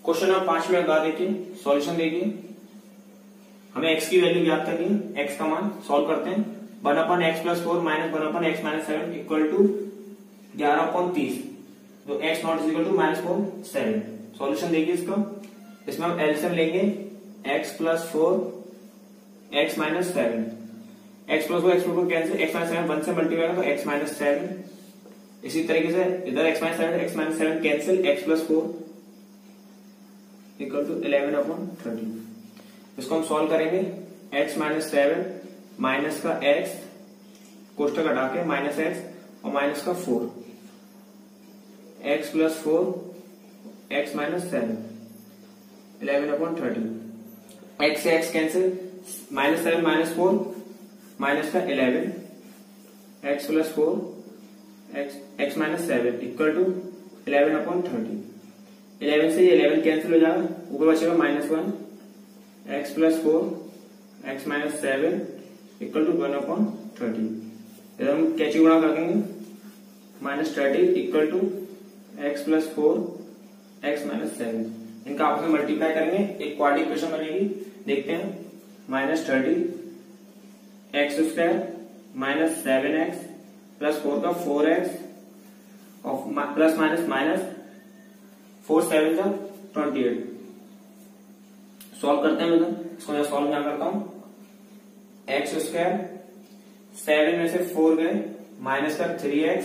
क्वेश्चन नंबर 5 में लगा देखिए, सॉल्यूशन देखिए। हमें x की वैल्यू ज्ञात करनी है, x का मान सॉल्व करते हैं। 1 upon X plus 4 minus 1 upon X minus 7 equal to 11 upon 30। तो x not is equal to minus 4 7। Solution देखिए इसका, इसमें हम एलसीएम लेंगे x plus 4 x minus 7। x plus 4 x plus 4 cancel, x minus 7 1 से मल्टीप्लाई करें तो x माइनस 7। इसी तरीके से इधर x minus 7 cancel, x plus 4 equal to 11 upon 30। इसको हम सॉल्व करेंगे x माइनस 7 माइनस का x कोष्टक हटा के माइनस x और माइनस का 4 x plus 4 x minus 7 11 upon 30। x से x cancel, minus 7 minus 4 minus का 11 x plus 4 x minus 7 equal to 11 upon 30। 11 से ये 11 कैंसिल हो जाएगा, ऊपर बचेगा minus 1 x plus 4 x minus 7 equal to 1 upon 30। इधर हम कैची गुणा कर देंगे minus 30 equal to x plus 4 x minus 7। इनका आपस में मल्टीप्लाई करेंगे, एक क्वाड्रेटिक इक्वेशन बनेगी। देखते हैं, minus 30 x square minus 7x plus 4 का 4x और प्लस माइनस माइनस 4 7 का 28। सॉल्व करते हैं, मतलब इसको मैं सॉल्व यहाँ करता हूं। एक्स स्क्वायर 7 में से 4 गए, माइनस का 3x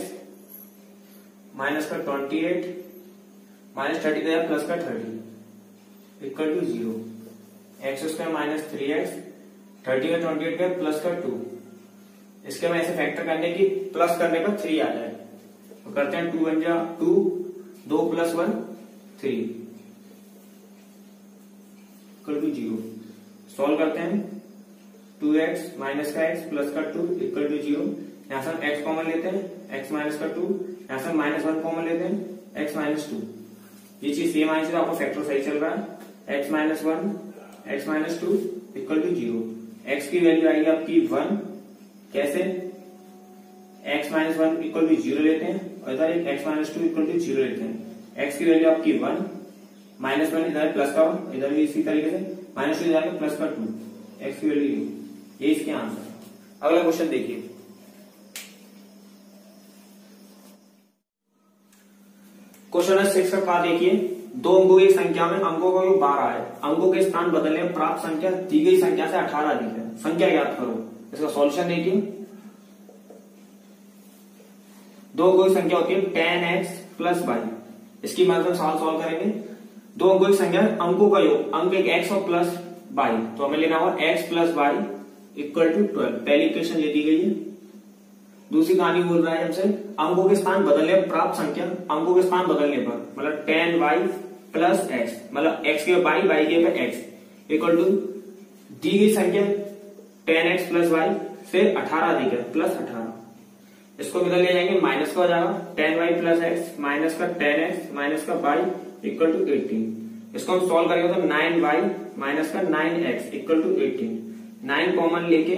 माइनस का 28 माइनस 30 गया प्लस का 30 equal to 0। X square minus 3x 30 का 28 गया प्लस का 2 इसके में ऐसे फैक्टर करने की प्लस करने पर 3 आ जाए, तो करते हैं 2 बन जा 2, 2 + 1 3 इक्वल टू 0। सॉल्व करते हैं 2x माइनस का x प्लस का 2 इक्वल टू 0। यहां से हम x कॉमन लेते हैं, x माइनस का 2, यहां से -1 कॉमन लेते हैं, x माइनस 2। ये चीज सेम आई, आपको फैक्टर सही चल रहा है। x minus 1 x minus 2 equal to 0। x की वैल्यू आएगी आपकी 1। कैसे? x माइनस 1 इक्वल टू 0 लेते हैं और इधर एक x माइनस 2 इक्वल टू 0 लेते हैं। x की वैल्यू आपकी 1, -1 इधर प्लस का 1, इधर भी इसी तरीके से -2 इधर प्लस का 2, x की वैल्यू ये इसके आंसर है। अगला क्वेश्चन देखिए, क्वेश्चन है 6 का। देखिए, दो अंकों की संख्या में अंकों का योग 12 है, अंकों के स्थान बदलने में प्राप्त संख्या दी गई संख्या से 18 अधिक है, संख्या ज्ञात करो। इसका सॉल्यूशन देखिए, दो अंकों की संख्या होती है 10x + y। इसकी मदद से सॉल्व करेंगे। दो अंकों की संख्या अंकों का योग, अंक एक x और प्लस y, तो हमें लेना होगा x + y इक्वल टू 12। पहली इक्वेशन ये दी गई है। दूसरी कहानी बोल रहा है हमसे अंकों के स्थान बदलने पर प्राप्त संख्या, अंकों के स्थान बदलने पर मतलब 10y + x, मतलब x के y, y के पर x इक्वल टू दी गई संख्या 10x + y से 18 अधिक है, +18। इसको इधर ले जाएंगे, माइनस का हो जाएगा 10y + x माइनस का 10x माइनस का y इक्वल टू 18। इसको हम सॉल्व करेंगे तो 9y माइनस का 9x इक्वल टू 18। 9 कॉमन लेके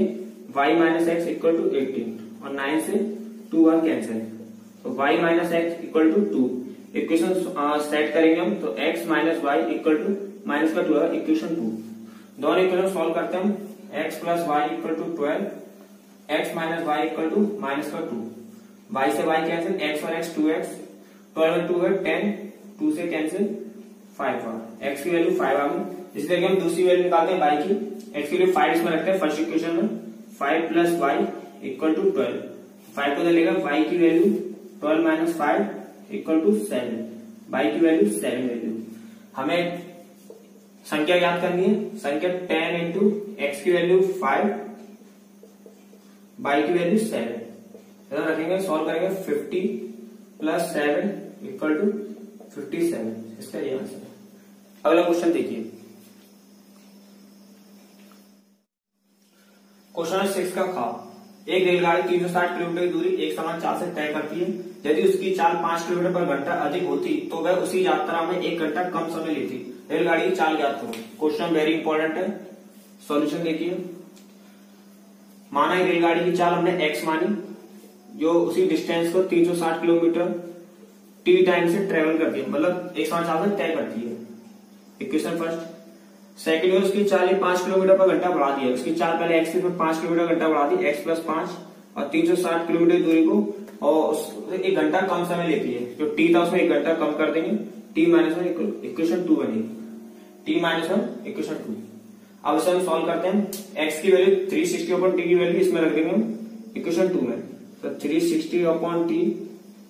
y - x इक्वल टू 18 और 9 से 2 1 कैंसिल, तो y - x equal to 2। Equation set करेंगे हम, तो x - y equal to minus का 2 इक्वेशन 2। दोनों इक्वेशन सॉल्व करते हैं हम, x + y equal to 12, x - y equal to minus का 2, y से y कैंसिल, x और x 2x, 12 में 2 है 10, 2 से कैंसिल 5 आ, x की वैल्यू 5 आ गई। इसी तरीके हम दूसरी वैल्यू निकालते हैं y की, x की वैल्यू 5 इसमें रखते हैं फर्स्ट इक्वेशन में, 5 + y इक्वल टू 12। 5 को लेगा, y की वैल्यू 12 - 5 इक्वल टू 7, y की वैल्यू 7 वैल्यू। हमें संख्या ज्ञात करनी है, संख्या 10 इंटू x की वैल्यू 5, y की वैल्यू 7 इधर रखेंगे, सॉल्व करेंगे 50 + 7 इक्वल टू 57। इसका ये आंसर है। अगला क्वेश्चन देखिए, क्वेश्चन 6 का खा। एक रेलगाड़ी 360 किलोमीटर की दूरी एक समान चाल से तय करती है। यदि उसकी चाल 5 किलोमीटर पर घंटा अधिक होती तो वह उसी यात्रा में 1 घंटा कम समय लेती। रेलगाड़ी की चाल ज्ञात करो। क्वेश्चन वेरी इंपॉर्टेंट है, सॉल्यूशन देखिए। माना रेलगाड़ी की चाल हमने x मानी, जो उसी डिस्टेंस को 360 किलोमीटर t टाइम से ट्रेवल करती है, मतलब एक समान चाल से तय करती है। Equation first. सेकंड में उसकी चाल 5 किलोमीटर पर घंटा बढ़ा दी है, उसकी चाल पहले x थी, फिर 5 किलोमीटर घंटा बढ़ा दी, x + 5 और 360 किलोमीटर दूरी को और 1 घंटा कम समय लेती है। जो t था उसमें 1 घंटा कम कर देंगे, t - 1 इक्वेशन 2 बनेगी, t - 1 इक्वेशन 2। अब इसे हम सॉल्व करते हैं, x की वैल्यू 360 अपॉन t की वैल्यू इसमें रख देंगे हम इक्वेशन 2 में, तो 360 upon t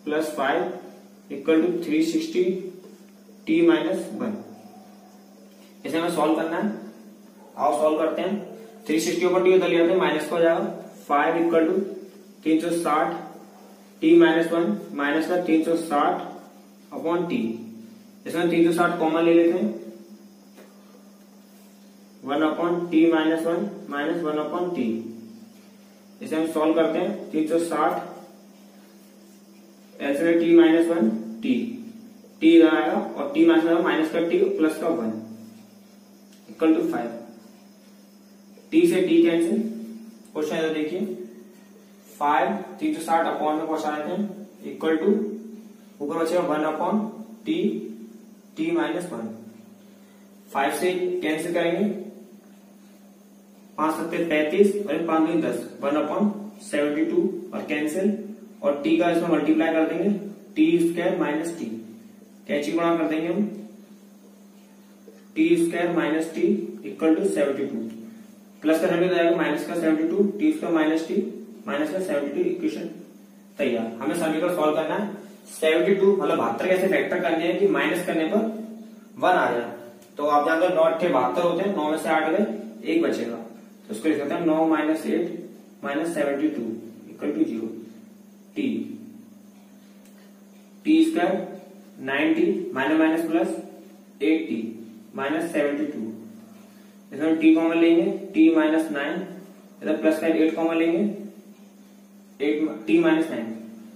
+ 5 equal to 360 t - 1। इसे हमें सॉल्व करना है, आओ सॉल्व करते हैं। 360 ऊपर टी उधर ले आते हैं, माइनस को जाएगा 5 इक्वल टू 360 t - 1 माइनस का 360 अपॉन टी। इसमें 360 कॉमन ले लेते हैं, 1 upon t - 1 minus 1 upon T. इसे हम सॉल्व करते हैं, 360 ऐसे t - 1 t, t इधर आएगा और t माइनस का t प्लस का 1 इक्वल टू 5। t से t कैंसिल। क्वेश्चन इधर देखिए, 5 360 अपॉन में पहुंचा देते हैं इक्वल टू ऊपर बचेगा 1 अपॉन t, t - 1। 5 से कैंसिल करेंगे, 5 7 35 और 5 2 10, 1 अपॉन 72 और कैंसिल, और t का इसमें मल्टीप्लाई कर देंगे, t² माइनस टी, कैची गुणा कर देंगे हम, t² minus T equal to 72, plus का 72 जाएगा माइनस का 72, t² माइनस टी माइनस का 72 इक्वेशन तैयार। हमें समीकरण सॉल्व करना है। 72 मतलब 72 कैसे फैक्टर करने हैं कि माइनस करने पर 1 आ जाए। तो आप जानते हो 9 8 72 होते हैं, 9 में से 8 गए 1 बचेगा, तो उसको लिख सकते हैं 9 - 8 - 72 equal to 0, T square 90 minus minus plus 8t minus 72, इसमें टी कॉमन लेंगे, t माइनस 9, इधर प्लस का 8 कॉमन लेंगे, 8t माइनस 9,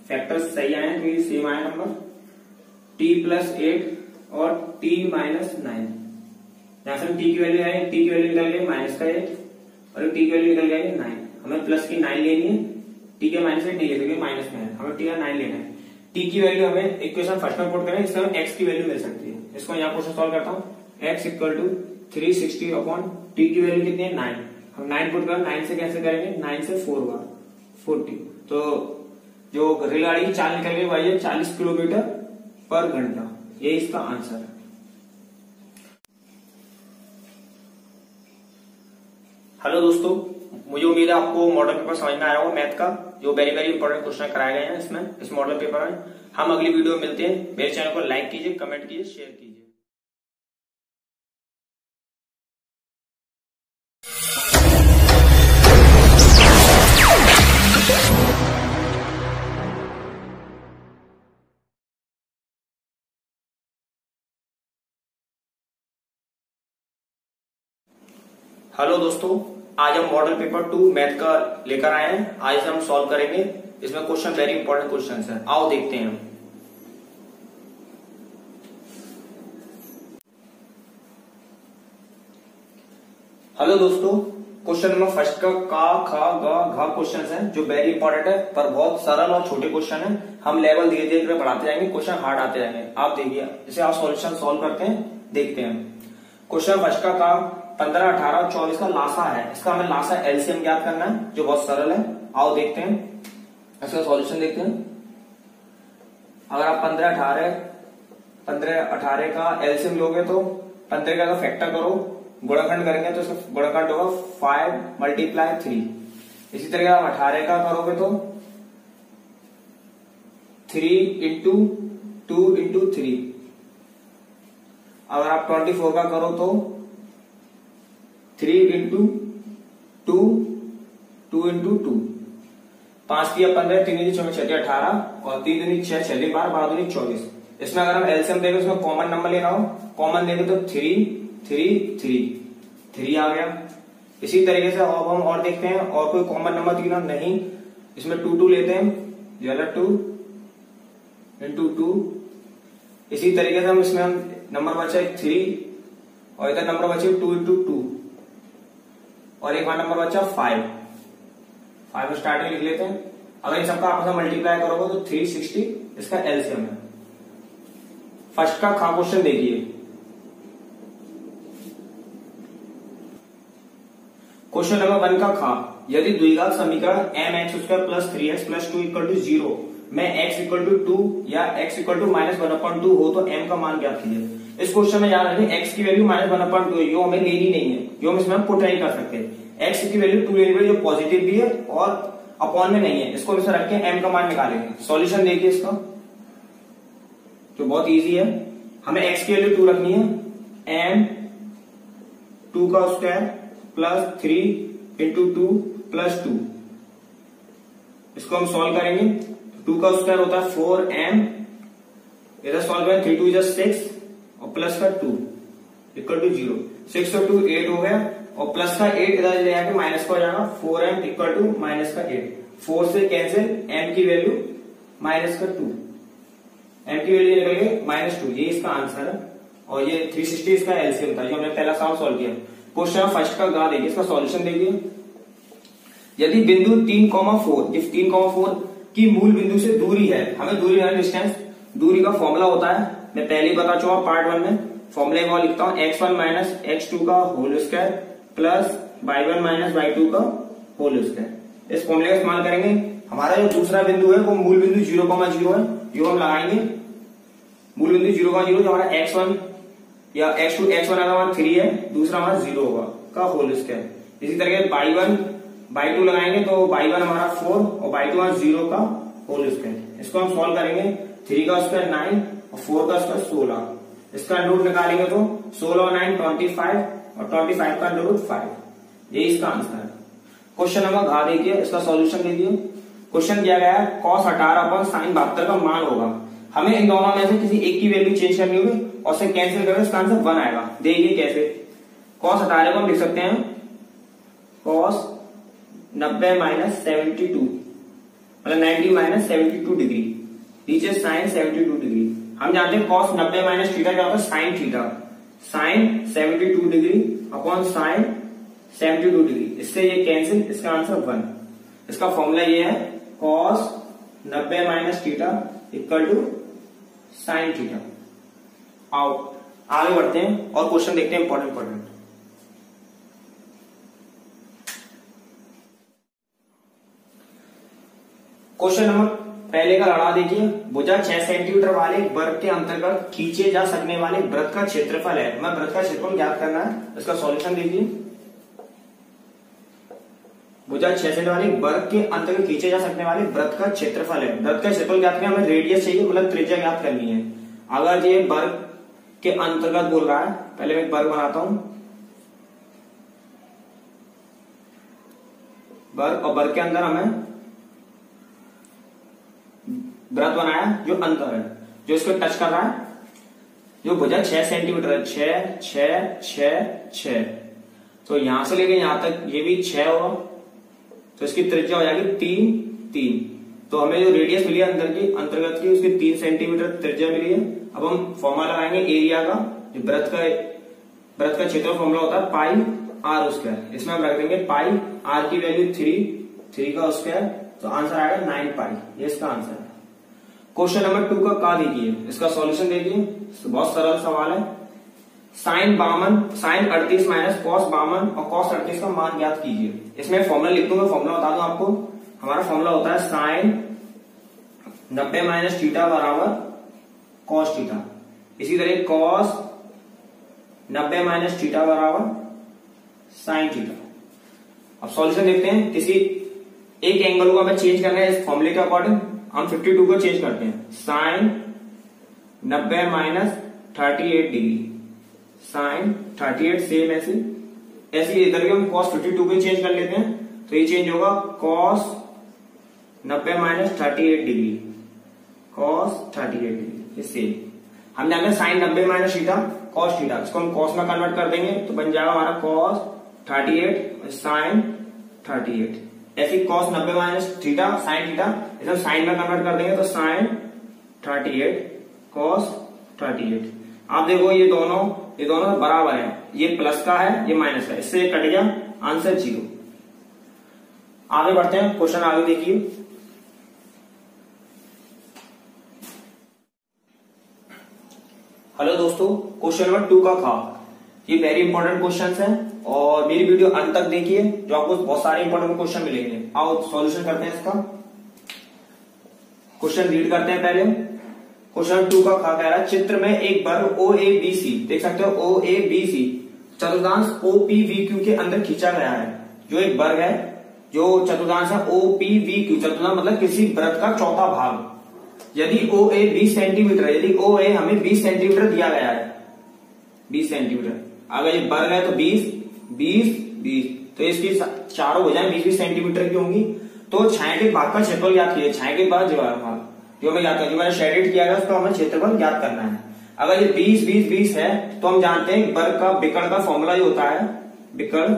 फैक्टर्स सही आए तो ये सेम आया नंबर, t प्लस 8 और t माइनस 9, यहां से t की वैल्यू है, t की वैल्यू निकल गई माइनस का 8 और t की वैल्यू निकल गई 9, हमें प्लस की 9 लेनी है, t के माइनस 8 नहीं ले सकते, माइनस में है, हमें t का 9 लेना है। t की वैल्यू हमें इक्वेशन फर्स्ट में पुट करें, इससे हमें x की वैल्यू मिल सकती है। इसको यहाँ क्वेश्चन सॉल्व करता हूँ, x equal to 360 upon t की वैल्यू कितनी है 9, हम 9 पुट कर 9 से कैसे करेंगे, 9 से 4 बार 40, तो जो रेलगाड़ी की चाल निकल गई वही है 40 किलोमीटर पर घंटा, ये इसका आंसर है। हेलो दोस्तों, मुझे उम्मीद है आपको मॉडल पेपर समझ में आया होगा मैथ का, जो वेरी वेरी इंपॉर्टेंट क्वेश्चन कराए गए हैं इसमें, इस मॉडल पेपर में। हम अगली वीडियो में मिलते हैं, मेरे चैनल को लाइक कीजिए, कमेंट कीजिए, शेयर कीजिए। हेलो दोस्तों, आज हम मॉडल पेपर 2 मैथ का लेकर आए हैं। आज हम सॉल्व करेंगे, इसमें क्वेश्चन वेरी इंपॉर्टेंट क्वेश्चन है, आओ देखते हैं हम। हेलो दोस्तों, क्वेश्चन नंबर फर्स्ट का खा गा क्वेश्चन है जो वेरी इंपॉर्टेंट है, पर बहुत सरल और छोटे क्वेश्चन है। हम लेवल धीरे धीरे बढ़ाते जाएंगे, क्वेश्चन हार्ड आते जाएंगे। आप देखिए, इसे आप सॉल्यूशन सॉल्व करते हैं, देखते हैं। क्वेश्चन फर्स्ट का 15, 18 और 24 का लासा है, इसका हमें लासा एलसीएम ज्ञात करना है, जो बहुत सरल है। आओ देखते हैं, इसका सॉल्यूशन देखते हैं। अगर आप 15, 18 का एलसीएम लोगे तो 15 का फैक्टर करो, गुणनखंड करेंगे तो इसका गुणनखंड होगा 5 × 3। इसी तरह आप 18 का करोगे तो 3 × 2 × 3। अगर आप 24 का करो तो 3 × 2 2 × 2, 5 × 15, 3 × 6 = 18 और 3 × 6 = 6 12 12 × 24। इसमें अगर हम एलसीएम देंगे, उसमें कॉमन नंबर लेना हो, कॉमन देंगे तो 3 आ गया। इसी तरीके से अब हम और देखते हैं, और कोई कॉमन नंबर तीनों नहीं, इसमें 2 लेते हैं, 2 × 2। इसी तरीके से हम इसमें नंबर बचा 3 और इधर नंबर बचे 2 × 2 और एक बार नंबर बचा 5 स्टार्टिंग लिख लेते हैं। अगर इन सबका आपस में मल्टीप्लाई करोगे तो 360 इसका एलसीएम है। फर्स्ट का खा क्वेश्चन देखिए, क्वेश्चन नंबर 1 का खा, यदि द्विघात समीकरण mx² + 3x + 2 = 0 में x = 2 या x = -1/2 हो तो m का मान ज्ञात कीजिए। इस क्वेश्चन में याद रखें, x की वैल्यू -1/2 है, यो हमें लेनी नहीं है, यो हम इसमें पुट नहीं कर सकते। x की वैल्यू 2 लेनी पड़ेगी, जो पॉजिटिव भी है और अपॉन में नहीं है, इसको इसे रख के m का मान निकालेंगे। सॉल्यूशन देखिए इसका, जो बहुत इजी है। हमें x की वैल्यू 2 रखनी है, m 2 का स्क्वायर प्लस 3 × 2 + 2। इसको हम सॉल्व करेंगे, 2 का स्क्वायर होता है 4m, इधर सॉल्व करें 3 × 2 = 6 और प्लस का 2 = 0। 6 और 2 8 हो गया और प्लस का 8 इधर ले आके माइनस का हो जाएगा, 4m = -8। 4 से कैंसिल, m की वैल्यू -2, m की वैल्यू निकल गई -2, ये इसका आंसर है। और ये 360 इसका एलसीएम था, जो हमने पहला सवाल सॉल्व किया। क्वेश्चन फर्स्ट का गा देखिए, इसका सॉल्यूशन देखिए। यदि बिंदु 3,4 इस 3,4 की मूल बिंदु से दूरी है, हमें दूरी है डिस्टेंस, दूरी का फॉर्मूला होता है, मैं पहले ही बता चुका पार्ट 1 में। फॉर्मूले को लिखता हूं, x1 - x2 का whole square plus y1 - y2 का होल स्क्वायर। इस फॉर्मूले का इस्तेमाल करेंगे। हमारा जो दूसरा बिंदु है वो मूल बिंदु 0,0 है, जो हम लगाएंगे मूल बिंदु 0,0, जो हमारा x1 या x2, x1 हमारा 3 है, दूसरा हमारा 0 होगा का होल स्क्वायर। इसी तरह y1 y2 लगाएंगे तो y1 हमारा 4 और y2 हमारा 0 का होल स्क्वायर। इसको हम सॉल्व करेंगे, 3 का स्क्वायर 9 और 4 का स्क्वायर 16। इसका रूट निकालेंगे तो 16 और 9 25 और 25 का रूट 5, ये इसका आंसर है। क्वेश्चन नंबर घा देखिए, इसका सॉल्यूशन देखिए। क्वेश्चन दिया गया है cos 18 अपन sin 72 का मान होगा। हमें इन दोनों में से किसी एक की वैल्यू चेंज करनी होगी और उसे कैंसिल करके इसका आंसर 1 आएगा। देखिए कैसे। cos 18 को हम लिख सकते हैं cos 90 माइनस 72 मतलब 90 माइनस 72 डिग्री, नीचे sin 72 डिग्री। हम जानते हैं cos 90 माइनस थीटा क्या होता है sin theta, sin 72 degree upon sin 72 degree, इससे ये कैंसिल, इसका आंसर 1। इसका फॉर्मूला ये है cos 90 minus theta equal to sin theta. आओ आगे बढ़ते हैं और क्वेश्चन देखते हैं इंपॉर्टेंट। क्वेश्चन नंबर पहले का लड़ा देखिए। भुजा 6 सेंटीमीटर वाले वृत्त के अंतर्गत खींचे जा सकने वाले वृत्त का क्षेत्रफल है। हमें वृत्त का क्षेत्रफल ज्ञात करना है। इसका सॉल्यूशन देखिए। भुजा 6 सेंटीमीटर वाले वृत्त के अंतर्गत खींचे जा सकने वाले वृत्त का क्षेत्रफल है। वृत्त का क्षेत्रफल ज्ञात करना, हमें रेडियस चाहिए मतलब त्रिज्या ज्ञात करनी है। अगर ये वृत्त के अंतर्गत बोल रहा है, पहले मैं एक वर्ग बनाता हूं, वर्ग, और वर्ग के अंदर हमें वृत्त बनाया जो अंतर है, जो इसको टच कर रहा है, जो भुजा 6 सेंटीमीटर है, 6 6 6 6, तो यहां से लेके यहां तक ये भी 6 होगा, तो इसकी त्रिज्या हो जाएगी 3 3। तो हमें जो रेडियस मिली है अंतर्गत की उसकी 3 सेंटीमीटर त्रिज्या मिली है। अब हम फॉर्मूला लगाएंगे एरिया का, जो वृत्त का क्षेत्रफल फॉर्मूला होता है पाई आर स्क्वायर। इसमें हम रख देंगे पाई, आर की वैल्यू 3 का स्क्वायर, तो आंसर आएगा 9 पाई। ये इसका आंसर है। क्वेश्चन नंबर 2 का देखिए, इसका सॉल्यूशन देखिए, बहुत सरल सवाल है। साइन 38 माइनस कॉस 52 और कॉस 38 का मान ज्ञात कीजिए। इसमें फॉर्मूला लिख दूंगा, फॉर्मूला बता दूं आपको। हमारा फॉर्मूला होता है साइन 90 माइनस थीटा बराबर कॉस थीटा। इसी तरह कॉस 90 माइनस थीटा बराबर साइन थीटा। अब सॉल्यूशन देखते हैं। किसी एक एंगल को हमें चेंज करना है इस फॉर्मूले के अकॉर्डिंग। हम 52 को चेंज करते हैं, sine 90 minus 38 degree, sine 38 same ऐसे इधर के हम cos 52 को चेंज कर लेते हैं, तो ये चेंज होगा cos 90 minus 38 degree, cos 38 degree. ये सेम हम जानते हैं sine 90 minus theta cos theta, इसको हम cos में कन्वर्ट कर देंगे तो बन जाएगा हमारा cos 38 साइन 38। ऐसे cos 90 minus theta sine theta, इसे हम साइन में कन्वर्ट कर देंगे तो साइन 38 cos 38। आप देखो ये दोनों बराबर है, ये प्लस का है ये माइनस का, इससे कट गया, आंसर 0। आगे बढ़ते हैं, क्वेश्चन आगे देखिए। हेलो दोस्तों, क्वेश्चन नंबर 2 का खा, ये वेरी इंपॉर्टेंट क्वेश्चन है और मेरी वीडियो अंत तक देखिए, जो आपको बहुत सारे इंपॉर्टेंट क्वेश्चन मिलेंगे। आओ सॉल्यूशन करते हैं इसका। क्वेश्चन रीड करते हैं पहले। क्वेश्चन 2 का खा कह रहा है, चित्र में एक वर्ग OABC, देख सकते हो OABC चतुर्थांश OPVQ के अंदर खींचा गया है। जो एक वर्ग है, जो चतुर्थांश है OPVQ, चतुर्थांश मतलब किसी वृत्त का चौथा भाग। यदि OA 20 सेंटीमीटर है, यदि OA हमें 20 सेंटीमीटर दिया गया है, 20 सेंटीमीटर, अगर ये वर्ग है तो 20 20 20, तो इसकी चारों भुजाएं 20 सेंटीमीटर की होंगी। तो छाया के भाग का क्षेत्रफल ज्ञात कीजिए। छाया के भाग जो हमें याद जो मैंने शेडेड किया है उसका हमें क्षेत्रफल ज्ञात करना है। अगर ये 20 20 20 है तो हम जानते हैं वर्ग का विकर्ण का फॉर्मूला जो होता है, विकर्ण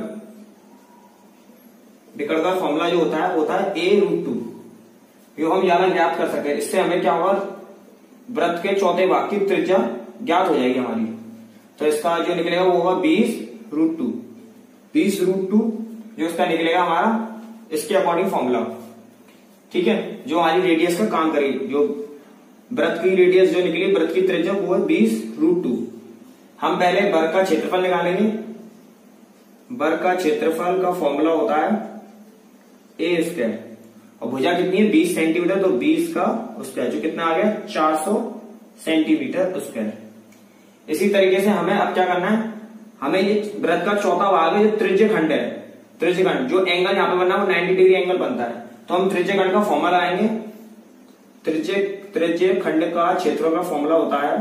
का फॉर्मूला जो होता है a√2, जो हम ज्यादा ज्ञात कर सके। इससे हमें क्या होगा, वृत्त के चौथे भाग की त्रिज्या ज्ञात हो जाएगी हमारी। तो इसका जो निकलेगा वो होगा 20√2, 20√2 जो इसका निकलेगा हमारा, इसके अकॉर्डिंग फॉर्मूला, ठीक है, जो हमारी रेडियस का काम करेगी। जो वृत्त की रेडियस जो निकली, वृत्त की त्रिज्या वो है 20√2। हम पहले वर्ग का क्षेत्रफल निकालेंगे। वर्ग का क्षेत्रफल का फॉर्मूला होता है a², और भुजा कितनी है 20 सेंटीमीटर, तो 20 का स्क्वायर, जो कितना आ गया 400 सेंटीमीटर स्क्वायर। इसी तरीके से हमें अब क्या करना है, हमें ये वृत्त का चौथा भाग है, जो त्रिज्यखंड है, त्रिज्यखंड जो एंगल यहाँ पे बनना है वो 90 डिग्री एंगल बनता है। तो हम त्रिज्यखंड का फॉर्मूला लगाएंगे। त्रिज्यखंड का क्षेत्रफल का फॉर्मूला होता है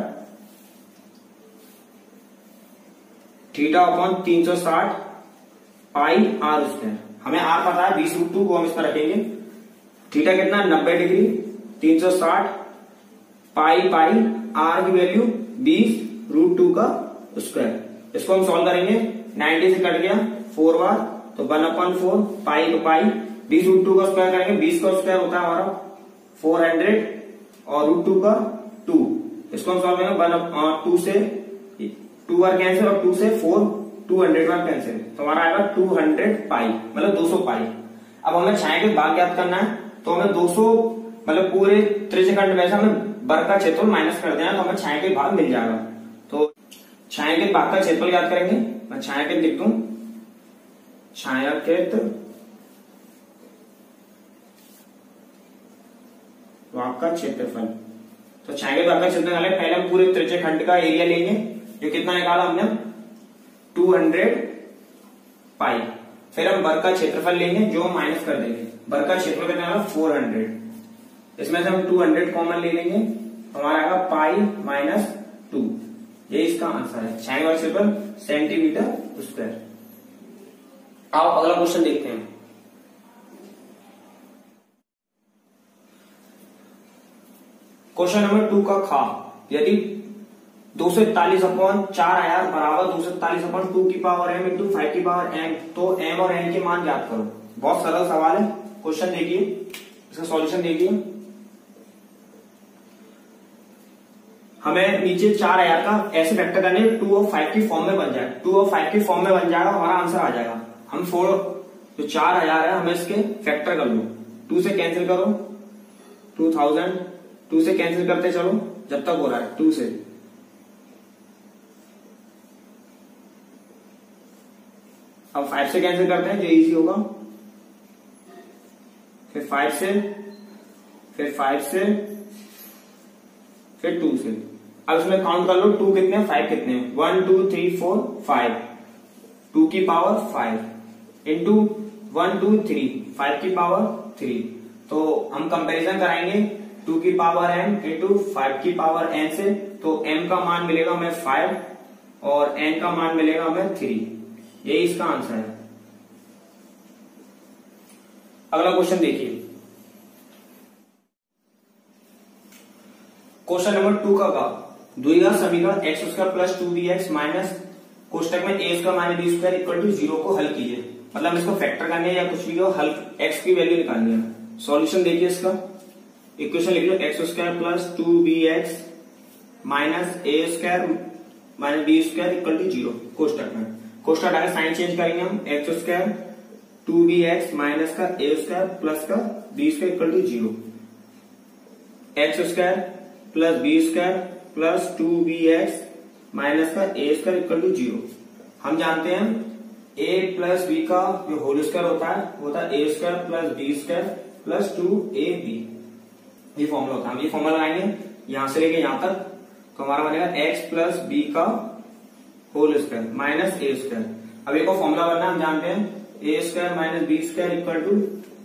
θ/360 पाई r²। हमें r पता है 20√2 को हम इस पर रखेंगे, थीटा कितना 90 डिग्री 360 पाई पाई आर की वैल्यू 20√2 का स्क्वायर। इसको हम सॉल्व करेंगे 90 से कट गया 4 बार तो 1/4 पाई तो पाई 20√2 का स्क्वायर करेंगे 20 का स्क्वायर होता है हमारा 400 और √2 का 2। इसको हम सॉल्व करेंगे 2 से 2 बार कैंसिल और 2 से 4 200 बार कैंसिल तो हमारा आएगा 200 पाई मतलब 200 पाई। अब हमें छाया के भाग ज्ञात करना है तो हमें 200 मतलब पूरे त्रिज्यखंड में से हमें वर्ग का क्षेत्रफल माइनस कर देना तो हमें छाया के भाग मिल जाएगा। तो छाया के भाग का क्षेत्रफल ज्ञात करेंगे। मैं छायांकित लिख दूं छायांकित भाग का क्षेत्रफल। तो छायांकित भाग का क्षेत्रफल पहले हम पूरे त्रिज्यखंड का एरिया लेंगे जो कितना निकाला हमने 200 पाई। फिर हम वर्ग का क्षेत्रफल लेंगे जो हम माइनस कर देंगे। वर्ग का क्षेत्रफल कितना आएगा 400। इसमें से हम 200 कॉमन ले लेंगे हमारा आएगा पाई माइनस 2। ये इसका आंसर है छायांकित भाग क्षेत्रफल सेंटीमीटर स्क्वायर। आओ अगला क्वेश्चन देखते हैं। क्वेश्चन नंबर 2 का खा यदि 241/4 आयार बराबर 241/2 की पावर m इंटू 5 की पावर n तो m और n के मान ज्ञात करो। बहुत सरल सवाल है। क्वेश्चन देखिए इसका सॉल्यूशन देखिए। हमें नीचे 4 आयार का ऐसे वेक्टर करने 2 और 5 की फॉर्म में बन जाए 2 और 5 की फॉर्म में बन जाएगा हमारा आंसर आ जाएगा। हम 4 जो 4 आयार है हमें इसके फैक्टर कर लो 2 से कैंसिल करो 2000 2 से कैंसिल करते चलो जब तक हो रहा है 2 से अब 5 से कैंसिल करते हैं जो इजी होगा फिर 5 से फिर 5 से फिर 2 से। अब इसमें काउंट कर लो 2 कितने 5 कितने 1 2 3 4 5 2 की पावर 5 इंटू 1 2 3 5 की पावर 3। तो हम कंपैरिजन कराएंगे 2 की पावर m इंटू 5 की पावर n से तो m का मान मिलेगा हमें 5 और n का मान मिलेगा हमें 3। यही इसका आंसर है। अगला क्वेश्चन देखिए। क्वेश्चन नंबर 2 का द्विघात समीकरण x² प्लस 2bx माइनस कोष्टक में a² minus b² equal to 0 को हल कीजिए। मतलब इसको फैक्टर करने या कुछ भी हो हल x की वैल्यू निकालनी है। सॉल्यूशन देखिए इसका इक्वेशन लिख लो x² plus 2bx minus a² minus b² equal to 0 कोष्टक में। कोष्टक आगे साइन चेंज करेंगे हम x² 2bx माइनस का a² प्लस का b² equal to 0 x² plus b² plus 2bx minus का a² इक्वल टू 0। हम जानते हैं a प्लस b का जो होल स्क्वायर होता है a² plus b² plus 2ab। ये फॉर्मूला होता है। हम ये फॉर्मूला लगाएंगे यहां से लेके यहां तक तो हमारा बनेगा x प्लस b का होल स्क्वायर माइनस a²। अब एक और फॉर्मूला बनना हम जानते हैं a² minus b² equal to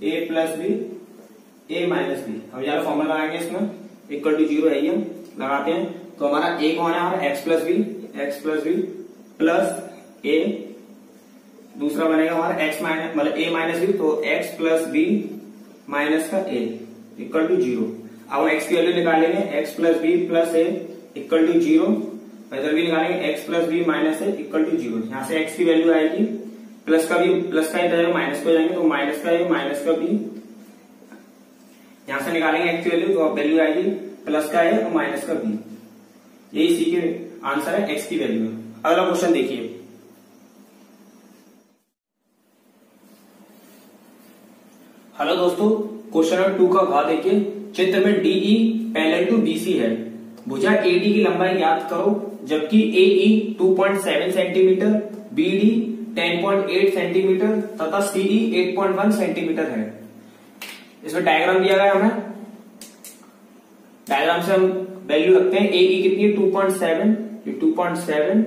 a plus b a minus b। अब यार फॉर्मूला लगाएंगे इसमें इक्वल टू 0 है ये हम लगाते हैं तो हमारा a कौन है हमारा x plus b plus a दूसरा बनेगा हमारा x माइनस मतलब a माइनस b तो x प्लस b माइनस का a इक्वल टू 0। अब हम x की वैल्यू निकालेंगे x plus b plus a equal to 0। इधर भी निकालेंगे x plus b minus a equal to 0। यहाँ से x की वैल्यू आएगी प्लस का भी प्लस का ही माइनस को जाएंगे तो माइनस का a माइनस का b। यहां से निकालेंगे x की वैल्यू तो वैल्यू आएगी प्लस का a और माइनस का b। यही इसी के आंसर है x की वैल्यू। अगला क्वेश्चन देखिए। हेलो दोस्तों क्वेश्चन नंबर 2 का घ देखिए। चित्र में DE पैरेलल टू BC है। भुजा AD की लंबाई ज्ञात करो जबकि AE 2.7 सेंटीमीटर BD 10.8 सेंटीमीटर तथा CE 8.1 सेंटीमीटर है। इसमें डायग्राम दिया गया हमें। डायग्राम से हम वैल्यू रखते हैं AE कितनी है 2.7 2.7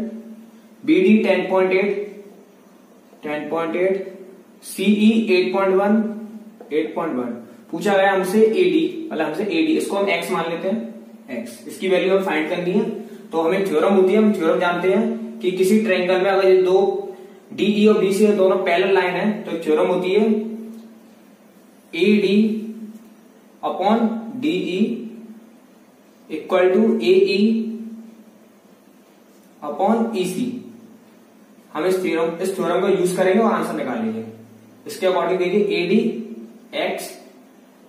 BD 10.8 CE 8.1 पूछा गया हमसे AD मतलब हमसे AD इसको हम x मान लेते हैं x। इसकी वैल्यू हम फाइंड करनी है तो हमें थ्योरम होती है। हम थ्योरम जानते हैं कि किसी ट्रायंगल में अगर ये दो DE और BC दोनों पैरेलल लाइन है तो थ्योरम होती है AD upon DE equal to AE upon EC. हम इस थ्योरम को यूज करेंगे और आंसर निकालेंगे। इसके अकॉर्डिंग देखिए AD x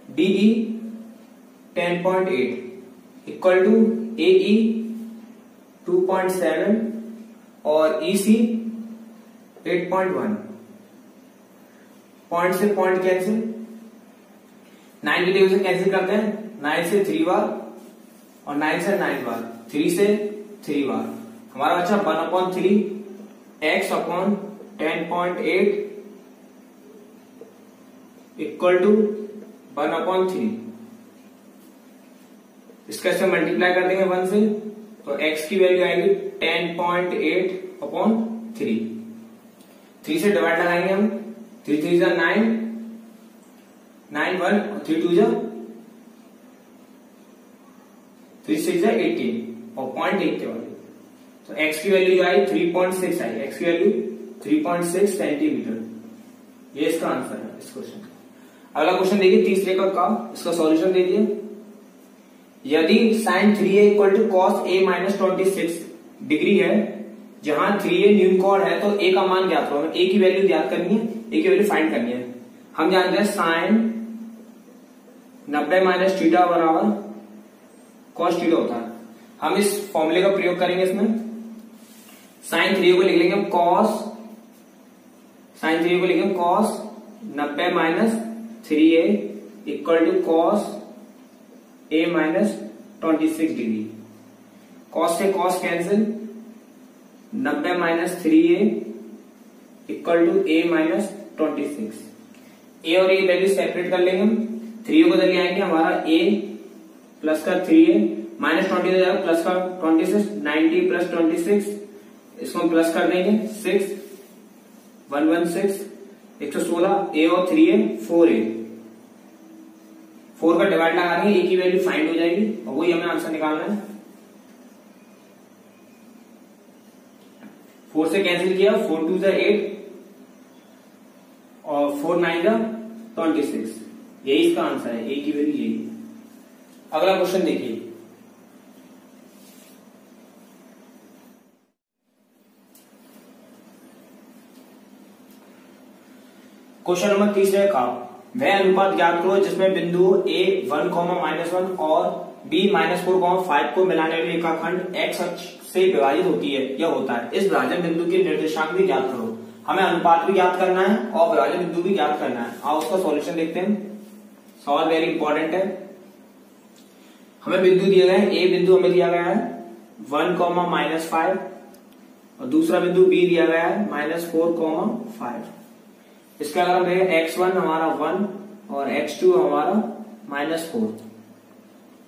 DE 10.8 equal to AE 2.7 और ईसी 8.1। पॉइंट से पॉइंट कैंसिल, 9 की जगह से कैंसिल करते हैं, 9 से 3 बार और 9 से 9 बार, 3 से 3 बार। हमारा बच्चा 1/3 x अपॉन 10.8 इक्वल टू 1/3। इसका से मल्टीप्लाई कर देंगे 1 से, तो x की वैल्यू आएगी 10.8 अपॉन 3। 3 से डिवाइड लगाएंगे हम, 3 3 जा 9, 9 1 और 3 2 जा 3 6 जा 18 और पॉइंट 8 के वाले। तो x की वैल्यू जो आई 3.6 आई, x की वैल्यू 3.6 सेंटीमीटर। ये इसका आंसर है इस क्वेश्चन का। अगला क्वेश्चन देखिए तीसरे का इसका सॉल्यूशन देखिए। यदि sin 3a equal to cos a minus 26 degree है, जहां 3a न्यून कोण है, तो a का मान ज्ञात करो। हमें a की वैल्यू ज्ञात करनी है, a की वैल्यू फाइंड करनी है। हम जानते हैं sin 90 माइनस थीटा बराबर कॉस थीटा होता है। हम इस फॉर्मूले का प्रयोग करेंगे इसमें। sin 3a को लिख लेंगे हम sin 3a को लिखेंगे cos 90 minus 3a equal to cos a minus 26 degree. Cos से cos cancel, 90 minus 3a equal to a minus 26। a और a वैल्यू सेपरेट कर लेंगे हम। 3a को जल्दी आएंगे, हमारा a प्लस का 3a माइनस 20 हो जाएगा प्लस का 26, 90 प्लस 26, इसको हम प्लस कर देंगे 6 116 116। a और 3a 4a, 4 का डिवाइड लगा देंगे, a की वैल्यू फाइंड हो जाएगी और वही हमें आंसर निकालना है। 4 से कैंसिल किया, 4 2 जा 8 और 4 9 जा 26। यही इसका आंसर है, a की वैल्यू यही है। अगला क्वेश्चन देखिए। क्वेश्चन नंबर 30 का वह अनुपात ज्ञात करो जिसमें बिंदु a 1, -1 और b -4, 5 को मिलाने वाली रेखाखंड x अक्ष से विभाजित होती है या होता है। इस विभाजन बिंदु के निर्देशांक भी ज्ञात करो। हमें अनुपात भी ज्ञात करना है और विभाजन बिंदु भी ज्ञात करना है। आओ उसका सॉल्यूशन देखते हैं। सवाल वेरी इंपॉर्टेंट है। हमें बिंदु दिए गए हैं, a बिंदु हमें दिया गया है 1, -5 और दूसरा बिंदु b दिया गया है -4, 5। इसका अगर हम देखें x1 हमारा 1 और x2 हमारा -4।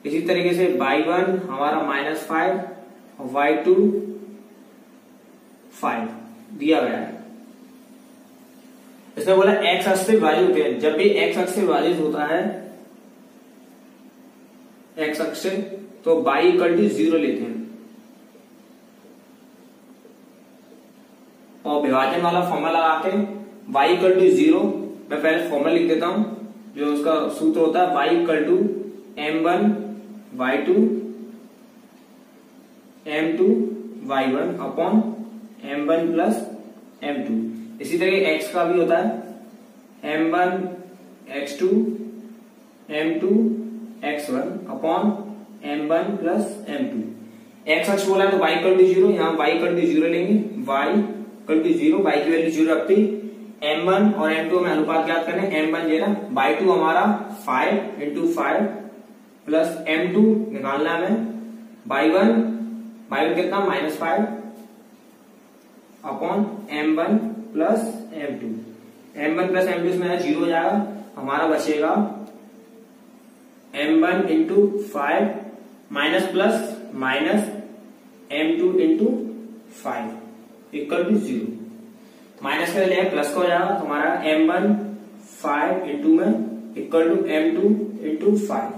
इसी तरीके से y1 हमारा -5 और y2 5 दिया गया है। इसमें बोला x अक्ष से विभाजित होते हैं। जब भी x अक्ष से विभाजित होता है x अक्ष से, तो y इक्वल टू 0 लेते हैं और विभाजन वाला फॉर्मूला लगा के y इक्वल टू 0, मैं पहले फॉर्मूला लिख देता हूं जो उसका सूत्र होता है y equal to m1 y2 m2 y1 upon m1 plus m2। इसी तरह x का भी होता है m1 x2 m2 x1 upon m1 plus m2। x अक्ष बोला है तो y इक्वल टू 0, यहाँ y इक्वल टू 0 लेंगे, y इक्वल टू 0, y की वैल्यू 0 रखती। m1 और m2 में अनुपात ज्ञात करने, m1 ये ना y2 हमारा 5 इंटू 5 प्लस m2 निकालना है हमें, y1 कितना -5 upon m1 plus m2। m1 plus m2 इसमें 0 हो जाएगा, हमारा बचेगा m1 into 5 minus plus minus m2 into 5 equal to 0। Minus कर लिया प्लस का हो जाएगा, तो हमारा m1 5 इंटू में इक्वल टू m2 इंटू 5।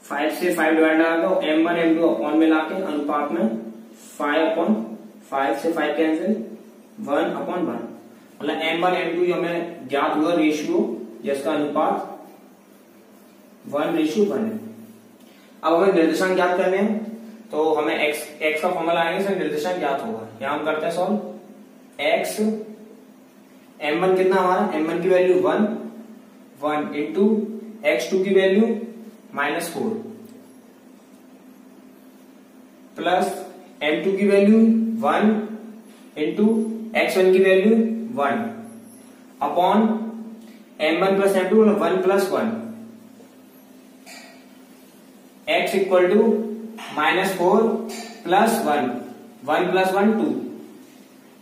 5 से 5 डिवाइड लगा तो m1 m2 अपॉन में लाके अनुपात में 5 से 5 कैंसिल 1 अपॉन 1, मतलब m1 m2 हमें ज्ञात हुआ रेशियो जिसका अनुपात 1:1 है। अब हमें निर्देशांक ज्ञात करने हैं, तो हमें x का फॉर्मूला आएंगे, इससे निर्देशांक ज्ञात होगा। यहां हम करते हैं सॉल्व। x m1 कितना हमारा, m1 की वैल्यू 1 इंटू x2 की वैल्यू -4 प्लस m2 की वैल्यू 1 इंटू x1 की value 1 upon m1 plus m2 1 plus 1 x equal to -4 plus 1 plus 1 2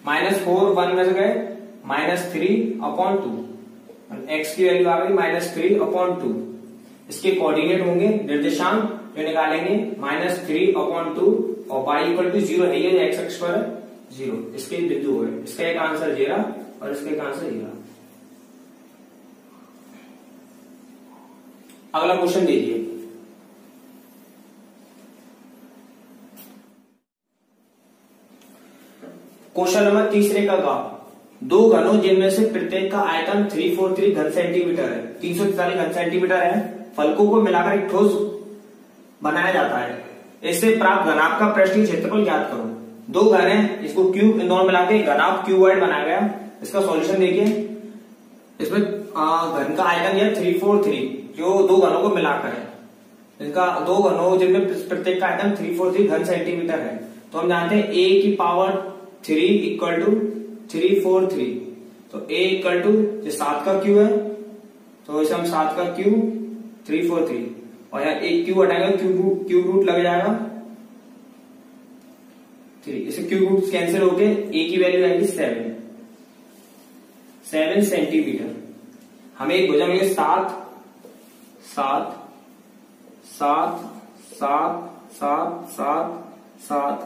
-4 1 में से गए -3 अपॉन 2, x की वैल्यू आ गई -3 अपॉन 2। इसके कोऑर्डिनेट होंगे निर्देशांक जो निकालेंगे -3 अपॉन 2 और y इक्वल टू 0 है, ये x अक्ष पर 0, इसके बिंदु हो गए। इसका एक आंसर 0 और इसका एक आंसर 0। अगला क्वेश्चन देखिए। क्वेश्चन नंबर तीसरे का दो घनों जिनमें से प्रत्येक का आयतन 343 घन सेंटीमीटर है, 343 घन सेंटीमीटर है, फलकों को मिलाकर एक ठोस बनाया जाता है। इससे प्राप्त घनाभ का पृष्ठीय क्षेत्रफल ज्ञात करो। दो घन है, इसको क्यूब इन दोनों मिला के घनाभ क्यूबॉइड बनाया गया। इसका सॉल्यूशन देखिए। इसमें घन का आयतन यह 343 जो दो घनों को मिलाकर है। इनका दो घनों जिनमें प्रत्येक का आयतन 343 घन सेंटीमीटर है, तो हम जानते हैं a की पावर 3 इक्वल टू 343, तो a इक्वल टू 7 का क्यू है, तो इसे हम 7 का क्यू 343 और यहाँ एक क्यू हटाएंगे, क्यूब रूट लग जाएगा 3, इसे क्यूब रूट कैंसिल होके a की वैल्यू आएगी 7 सेंटीमीटर। हमें एक भुजा मिलेगी 7 7 7 7 7 7 7।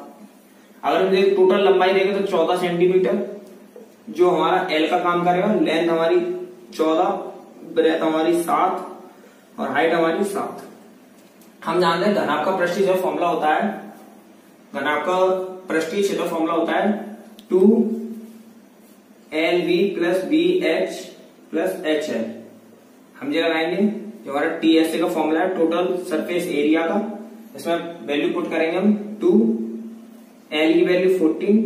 अगर हम टोटल लंबाई देखें तो 14 सेंटीमीटर जो हमारा एल का काम करेगा। लेंथ हमारी 14, ब्रेथ हमारी 7 और हाइट हमारी 7। हम जानते हैं घनाभ का पृष्ठीय क्षेत्र फॉर्मूला होता है, घनाभ का पृष्ठीय क्षेत्र फॉर्मूला होता है 2LV plus BH plus HL। हम जो लगाएंगे जो हमारा TSA का फॉर्मूला है टोटल सरफेस एरिया का, इसमें वैल्यू पुट करेंगे हम 2L की value 14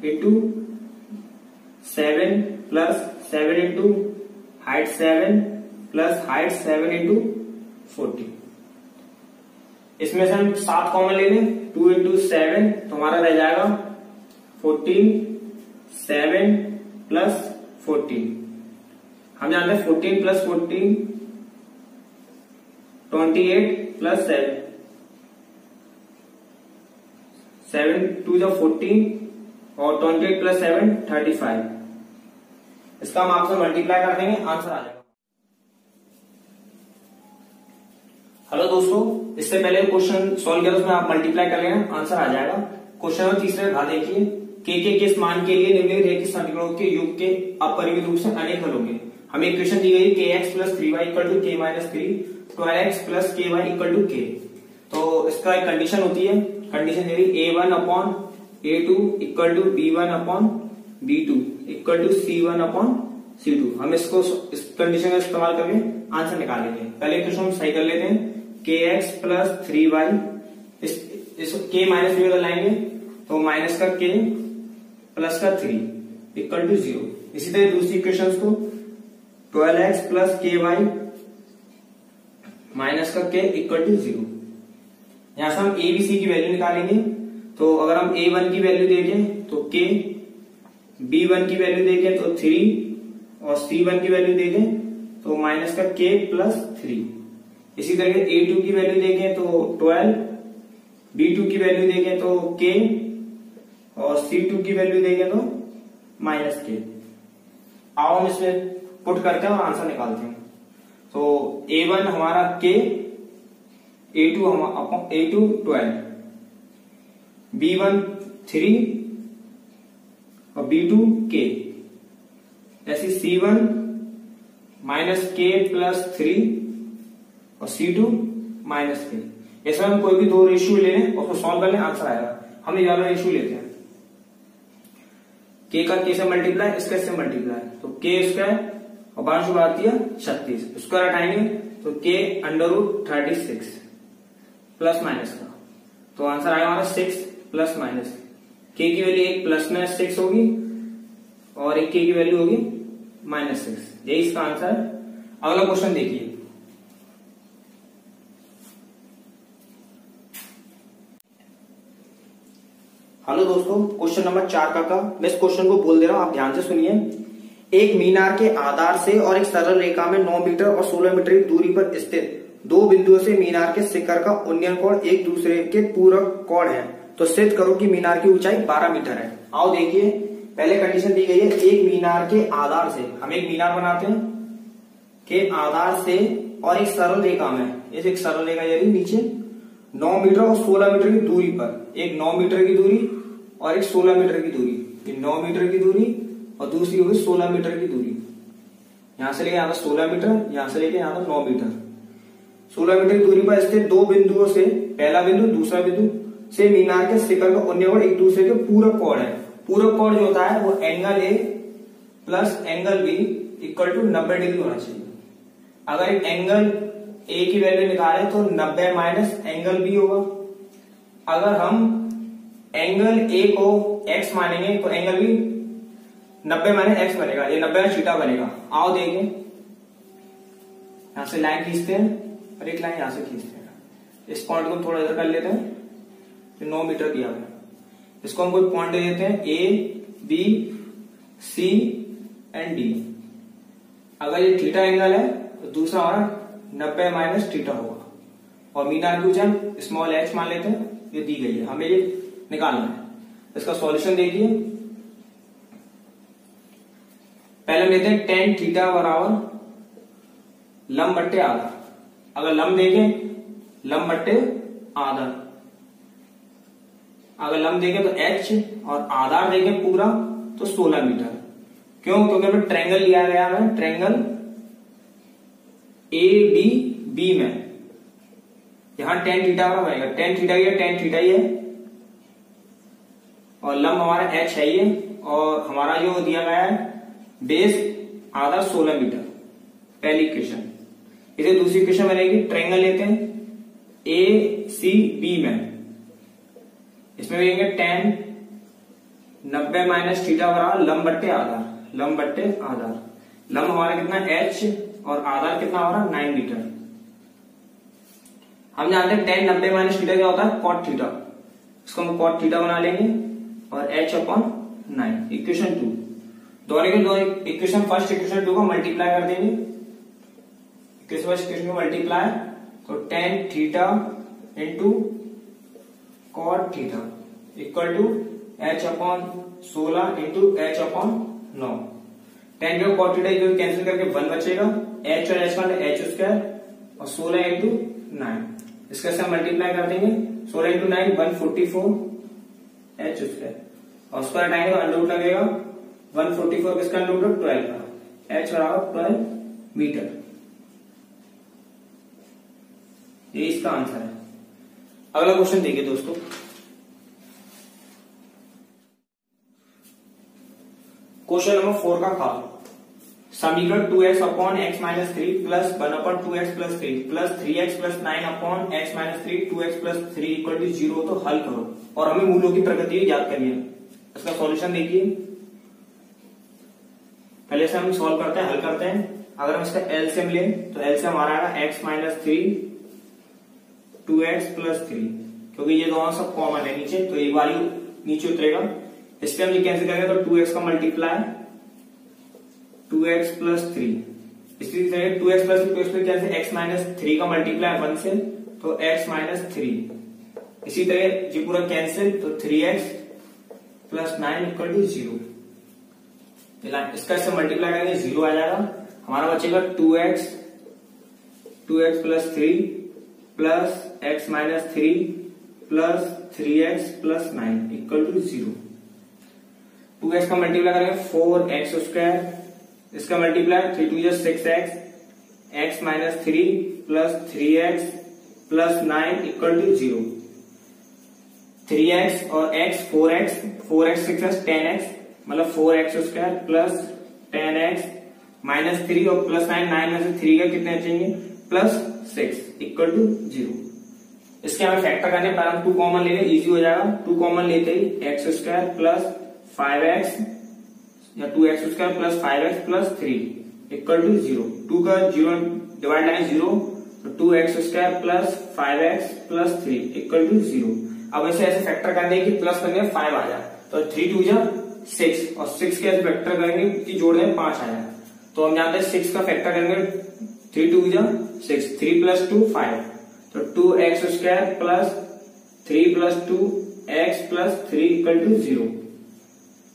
into 7 plus 7 into height 7 plus height 7 into 40। इसमें से हम 7 कॉमन ले लें, 2 इंटू 7 तो हमारा रह जाएगा 14, 7 प्लस 14। हम जानते हैं 14 प्लस 14 28 प्लस 7, 7 2 जो 14 और 28 प्लस 7 35। इसका हम आपसे मल्टीप्लाई कर देंगे, आंसर आ जाएगा। हेलो दोस्तों, इससे पहले क्वेश्चन सॉल्व किया उसमें आप मल्टीप्लाई कर लेना, आंसर आ जाएगा। क्वेश्चन नंबर तीसरे भाग देखिए। के किस मान के लिए निम्नलिखित रेखीय समीकरणों के योग के अपरिमित रूप से अनेक हल होंगे। हमें इक्वेशन दी गई kx plus 3y equal to k minus 3, 12x plus ky equal to k। तो इसका एक कंडीशन होती है, कंडीशन दे रही a1 upon a2 equal to b1 upon b2 equal to c1 upon c2। हम इसको इस कंडीशन का इस्तेमाल करके आंसर निकालेंगे। पहले इक्वेशन हम सही कर लेते हैं। kx प्लस 3y, इस k माइनस 3 लाएंगे तो माइनस का k प्लस का 3 इक्वल टू 0। इसी तरह दूसरी इक्वेशन को 12x प्लस ky माइनस का k इक्वल टू 0। यहां से हम a b c की वैल्यू निकालेंगे। तो अगर हम a1 की वैल्यू देखें तो k, b1 की वैल्यू देखें तो 3 और c1 की वैल्यू देखें तो माइनस का k प्लस 3। इसी तरह a2 की वैल्यू देखें तो 12, b2 की वैल्यू देखें तो k और c2 की वैल्यू देखें तो माइनस k। आओ हम इसमें पुट करते हैं और आंसर निकालते हैं। तो a1 हमारा k, a2 12, b1 3 और b2 k, ऐसे c1 माइनस k प्लस 3 और c2 माइनस k। इसमें हम कोई भी दो रेशियो ले लें और उसको सॉल्व कर लें, आंसर आएगा। हम ये वाला रेशियो लेते हैं, k का k से मल्टीप्लाई, इसका इससे मल्टीप्लाई, तो k स्क्वायर और 12 आती है 36। स्क्वायर हटाएंगे तो k √36 प्लस माइनस का, तो आंसर आएगा हमारा 6 प्लस माइनस। k की वैल्यू एक प्लस में 6 होगी और एक k की वैल्यू होगी -6। यही इसका आंसर है। अगला क्वेश्चन देखिए, हेलो दोस्तों, क्वेश्चन नंबर 4 का मैं इस क्वेश्चन को बोल दे रहा हूं, आप ध्यान से सुनिए। एक मीनार के आधार से और एक सरल रेखा में 9 मीटर और 16 मीटर की दूरी पर स्थित दो बिंदुओं से मीनार के शिखर का उन्नयन कोण एक दूसरे के पूरक कोण है, तो सिद्ध करो कि मीनार की ऊंचाई 12 मीटर है। आओ देखिए, पहले कंडीशन दी गई है, एक मीनार के आधार से, हम एक मीनार बनाते हैं के आधार से और एक सरल रेखा में, एक सरल रेखा यानी नीचे 9 मीटर और 16 मीटर की दूरी पर, एक 9 मीटर की दूरी और एक 16 मीटर की दूरी, 9 मीटर की दूरी और दूसरी होगी 16 मीटर की दूरी। यहां से लेके यहां तक 16 मीटर, यहां से लेके यहां तक 9 मीटर। 16 मीटर की दूरी पर स्थित दो बिंदुओं से, पहला बिंदु दूसरा बिंदु से मीनार के शिखर का उन्नयन कोण एक दूसरे के पूरक कोण है। पूरक कोण जो होता है वो angle A plus angle B equal to 90 degree होना चाहिए। अगर एक एंगल ए की वैल्यू निकाले तो 90 माइनस एंगल बी होगा। अगर हम एंगल ए को x मानेंगे तो एंगल बी 90 माइनस x बनेगा, ये 90 का थीटा बनेगा। आओ देखें, यहां से लाइन खींचते हैं और एक लाइन यहां से खींचते हैं। इस पॉइंट को थोड़ा इधर कर लेते हैं, तो 9 मीटर दिया हुआ, इसको हम कोई पॉइंट दे देते हैं A B C and D. अगर ये थीटा एंगल है तो दूसरा हमारा 90 माइनस थीटा होगा। और मीनार की ऊंचाई स्मॉल h मान लेते हैं, ये दी गई है, हमें ये निकालना है। इसका सॉल्यूशन देखिए, पहले लेते हैं tan थीटा बराबर लंब बट्टे आधा। अगर लंब देखें, लंब बट्टे आधा, अगर लंब देखें तो h और आधार देखें पूरा तो 16 मीटर। क्यों? क्योंकि हमें ट्रायंगल लिया गया है, ट्रायंगल ए डी बी में, यहां tan थीटा का बनेगा, tan थीटा ही है, tan थीटा ही है, और लंब हमारा h है ये, और हमारा जो दिया गया है बेस आधा 16 मीटर, पहली इक्वेशन। इसे दूसरी इक्वेशन बनेगी, ट्रायंगल लेते हैं ए सी बी में, इसमें देंगे tan 90 माइनस थीटा बराबर लंब बट्टे आधार, लंब बट्टे आधार। लंब हमारा कितना h और आधार कितना हमारा 9 मीटर। हम जानते हैं tan 90 माइनस थीटा क्या होता है, cot थीटा, इसको हम cot थीटा बना लेंगे और h अपॉन 9। इक्वेशन 2, दोनों के दो इक्वेशन फर्स्ट इक्वेशन 2 को मल्टीप्लाई कर देंगे, इक्वेशन फर्स्ट इक्वेशन को मल्टीप्लाई, तो tan theta into cot theta equal to h upon 16 into h upon 9। tan जो cot थीटा इक्वल कैंसिल करके 1 बचेगा, h और h का h स्क्वायर और 16 इंटू 9, इसके साथ मल्टीप्लाई कर देंगे, 16 इंटू 9 144 h स्क्वायर, और स्क्वायर हटाएंगे तो अंडर रूट लगेगा, 144 किसका अंडर रूट 12 का, h बराबर 12 मीटर। ये इसका आंसर है। अगला क्वेश्चन देखिए दोस्तों, क्वेश्चन नंबर 4 का खा, समीकरण 2x upon x minus 3 plus 1 upon 2x plus 3 plus 3x plus 9 upon x minus 3 2x plus 3 equal to 0 तो हल करो और हमें मूलों की प्रकृति याद करनी है। इसका सॉल्यूशन देखिए, पहले से हम सॉल्व करते हैं, हल करते हैं। अगर हम इसका एलसीएम लें तो एलसीएम हमारा आएगा x माइनस 3 2x प्लस 3, क्योंकि ये दोनों सब कॉमन है नीचे, तो एक वैल्यू नीचे उतरेगा, इसलिए हम ये कैंसिल करेंगे तो 2x का मल्टीप्लाई 2x प्लस 3, इसी तरह 2x plus 3 cancel, x minus 3 का मल्टीप्लाई 1 से तो x माइनस 3, इसी तरह ये पूरा कैंसिल तो 3x प्लस 9 इक्वल टू 0। इसका इससे मल्टीप्लाई करेंगे 0 आ जाएगा, हमारा बचेगा 2x plus 3 plus x minus 3 plus 3x plus 9 equal to 0। 2x का मल्टीप्लाई करेंगे 4x स्क्वायर, इसका मल्टीप्लाई 3 2 जा 6x, x minus 3 plus 3x plus 9 equal to 0। 3x और x 4x 6x 10x मतलब 4x square plus 10x minus 3 और plus 9 में से 3 का कितने बचेंगे प्लस 6 इक्वल टू 0। इसके हमें फैक्टर करने पर हम 2 कॉमन ले लें, इजी हो जाएगा। 2 कॉमन लेते ही एक्स स्क्वायर प्लस 5x या 2x square plus 5x plus 3 equal to 0। 2 का 0 डिवाइड लाइन 0, तो 2x square plus 5x plus 3 equal to 0। अब इसे ऐसे फैक्टर करने की प्लस करने 5 आ जाए, तो 3 2 जा 6 और 6 के ऐसे फैक्टर करेंगे कि जोड़ने 5 आ जाए। तो हम जानते हैं 6 का फैक्टर करेंगे 3 2 जा 6, 3 प्लस 2 5, तो 2x square plus 3 plus 2 x plus 3 equal to 0।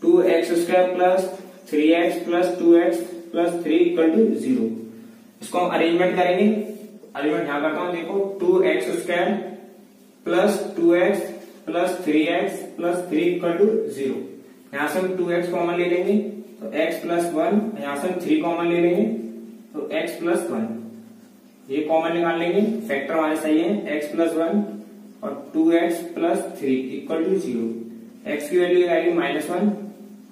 2x square plus 3x plus 2x plus 3 equal to 0। इसको हम अरेंजमेंट करेंगे, अरेंजमेंट यहां करता हूं, देखो 2x square plus 2x plus 3x plus 3 equal to 0। यहां से हम 2x कॉमन ले लेंगे तो x प्लस 1, यहां से हम 3 कॉमन ले लेंगे तो x प्लस 1, ये कॉमन निकाल लेंगे, फैक्टर हमारे सही है x प्लस 1 और 2x plus 3 equal to 0। x की वैल्यू आएगी -1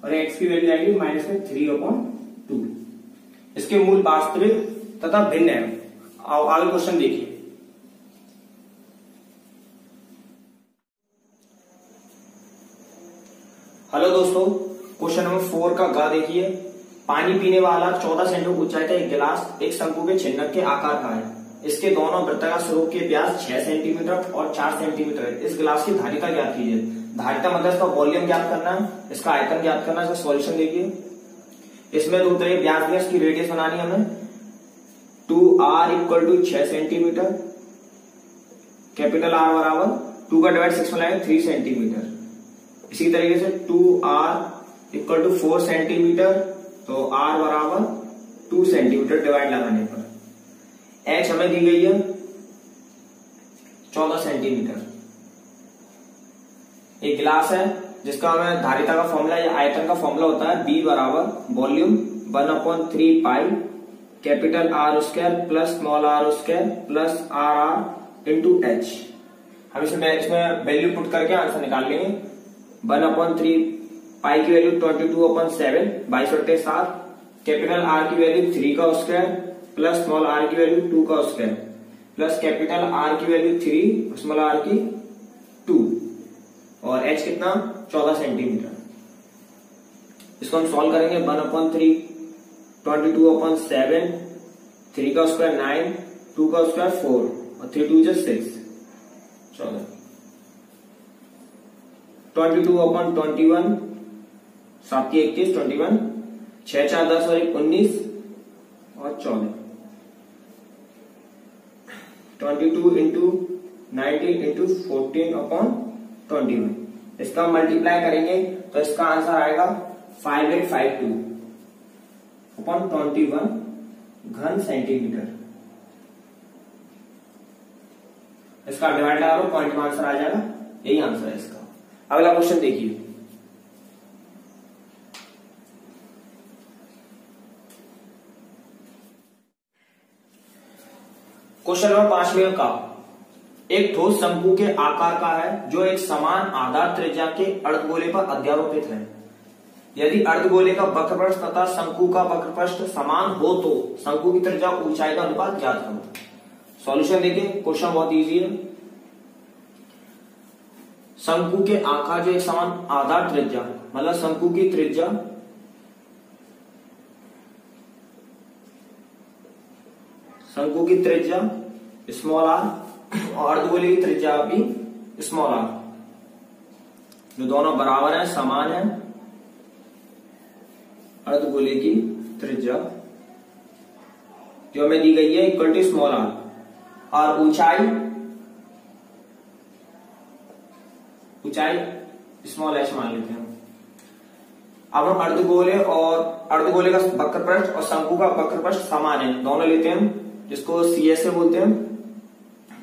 और x की वैल्यू आएगी -3/2। इसके मूल वास्तविक तथा भिन्न है। आगे क्वेश्चन देखिए। हेलो दोस्तों, क्वेश्चन नंबर 4 का ग देखिए। पानी पीने वाला 14 सेंटीमीटर ऊंचाई का एक गिलास एक शंकु के छिन्नक के आकार का है। इसके दोनों वृत्ताकार स्वरूप के व्यास 6 सेंटीमीटर और 4 सेंटीमीटर है। इस गिलास की धारिता ज्ञात कीजिए। धारिता मतलब इसका वॉल्यूम ज्ञात करना है, इसका आयतन ज्ञात करना है। इसका सॉल्यूशन देखिए। इसमें 2 तरह व्यास दिया, इसकी रेडियस बनानी है हमें। 2r equal to 6 centimetre, capital R बराबर 2 का डिवाइड 6 में लाएंगे 3 सेंटीमीटर। इसी तरीके से 2r इक्वल टू 4 सेंटीमीटर, तो r बराबर 2 सेंटीमीटर डिवाइड लगाने पर। h हमें दी गई है 14 सेंटीमीटर। एक गिलास है जिसका हमें धारिता का फॉर्मूला या आयतन का फॉर्मूला होता है B बराबर volume 1/3 pi capital R square plus small r square plus r into h। हम इसमें वैल्यू पुट करके आंसर निकाल लेंगे। 1/3 पाई की वैल्यू 22/7 22/7, कैपिटल R की वैल्यू 3 का स्क्वायर प्लस स्मॉल r की वैल्यू 2 का स्क्वायर प्लस कैपिटल R की वैल्यू 3 स्मॉल r की 2 और h कितना 14 सेंटीमीटर। इसको हम सॉल्व करेंगे। 1/3 22/7, 3 का स्क्वायर 9, 2 का स्क्वायर 4 और 3 2 6 14। 22/21, 7 की 21 21, 6 4 10 और 1 19 और 14। 22 इंटू 19 इंटू 14/21। इसका मल्टीप्लाई करेंगे तो इसका आंसर आएगा 5852/21 घन सेंटीमीटर। इसका डिवाइड लगा लो, पॉइंट में आंसर आ जाएगा। यही आंसर है इसका। अगला क्वेश्चन देखिए। क्वेश्चन नंबर 5 में का एक ठोस शंकु के आकार का है जो एक समान आधार त्रिज्या के अर्धगोले पर अध्यारोपित है। यदि अर्धगोले का वक्रपृष्ठ तथा शंकु का वक्रपृष्ठ समान हो तो शंकु की त्रिज्या ऊंचाई का अनुपात ज्ञात करो। सॉल्यूशन देखिए। क्वेश्चन बहुत इजी है। शंकु के आकार जो एक समान आधार त्रिज्या मतलब शंकु की त्रिज्या स्मॉल r और अर्धगोले की त्रिज्या भी स्मॉल r, जो दोनों बराबर हैं, समान है। अर्धगोले की त्रिज्या जो हमें दी गई है इक्वल टू स्मॉल r और ऊंचाई स्मॉल h मान लेते हैं। अब हम अर्धगोले का वक्रपृष्ठ और शंकु का वक्रपृष्ठ समान है, दोनों लेते हैं हम, जिसको CS से बोलते हैं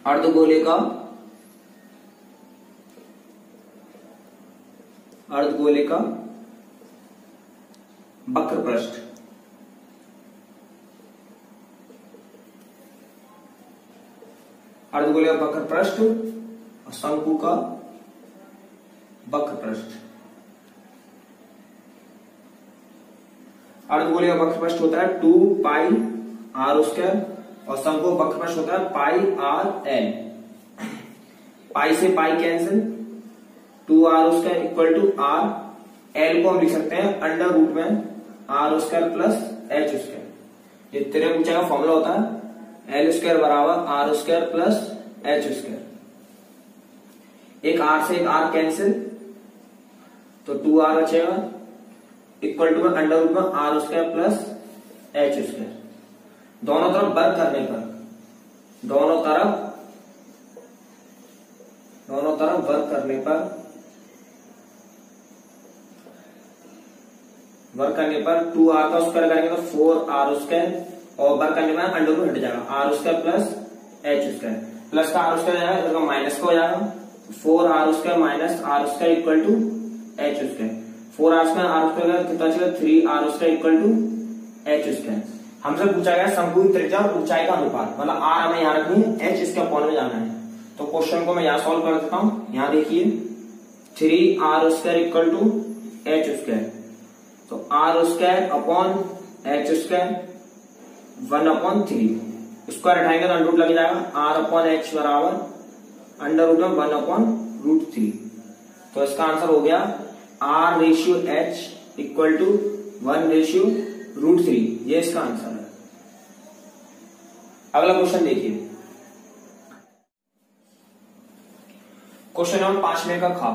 अर्धगोले का वक्रपृष्ठ। अर्धगोले का वक्रपृष्ठ और शंकु का वक्रपृष्ठ। अर्धगोले का वक्रपृष्ठ होता है 2 पाई r स्क्वायर और शंकु वक्र का सूत्र है पाई आर एल। पाई से pi cancel, 2r² equal to R. L को हम लिख सकते हैं अंडर रूट में r² प्लस h²। ये त्रिभुज का फॉर्मूला होता है l² बराबर r² प्लस h²। एक r से एक r कैंसिल, तो 2r बचेगा इक्वल टू अंडर रूट में r² प्लस h²। दोनों तरफ वर्ग करने पर, दोनों तरफ वर्ग करने पर 2r का स्क्वायर करेंगे तो 4r² और वर्ग करने में अंडर रूट हट जाएगा r² प्लस h²। प्लस का r² जाएगा, इधर का माइनस का हो जाएगा, 4r² minus r² equal to h²। 4r² r² कितना चलेगा 3r² इक्वल टू h²। हमसे पूछा गया शंकु की त्रिज्या और ऊंचाई का अनुपात, मतलब r हमें यहाँ रखनी है, h इसके अपॉन में जाना है। तो क्वेश्चन को मैं यहाँ सॉल्व कर देता हूँ। यहाँ देखिए 3r² इक्वल टू h²। तो r² अपॉन h² 1/3, स्क्वायर हटाएंगे तो अंडर रूट लग जाएगा। r अपॉन h बराबर अंडर रूट में 1/√3। तो इसका आंसर हो गया r/h इक्वल टू 1/√3। ये इसका आंसर है। अगला क्वेश्चन देखिए, क्वेश्चन नंबर 5 में का खा।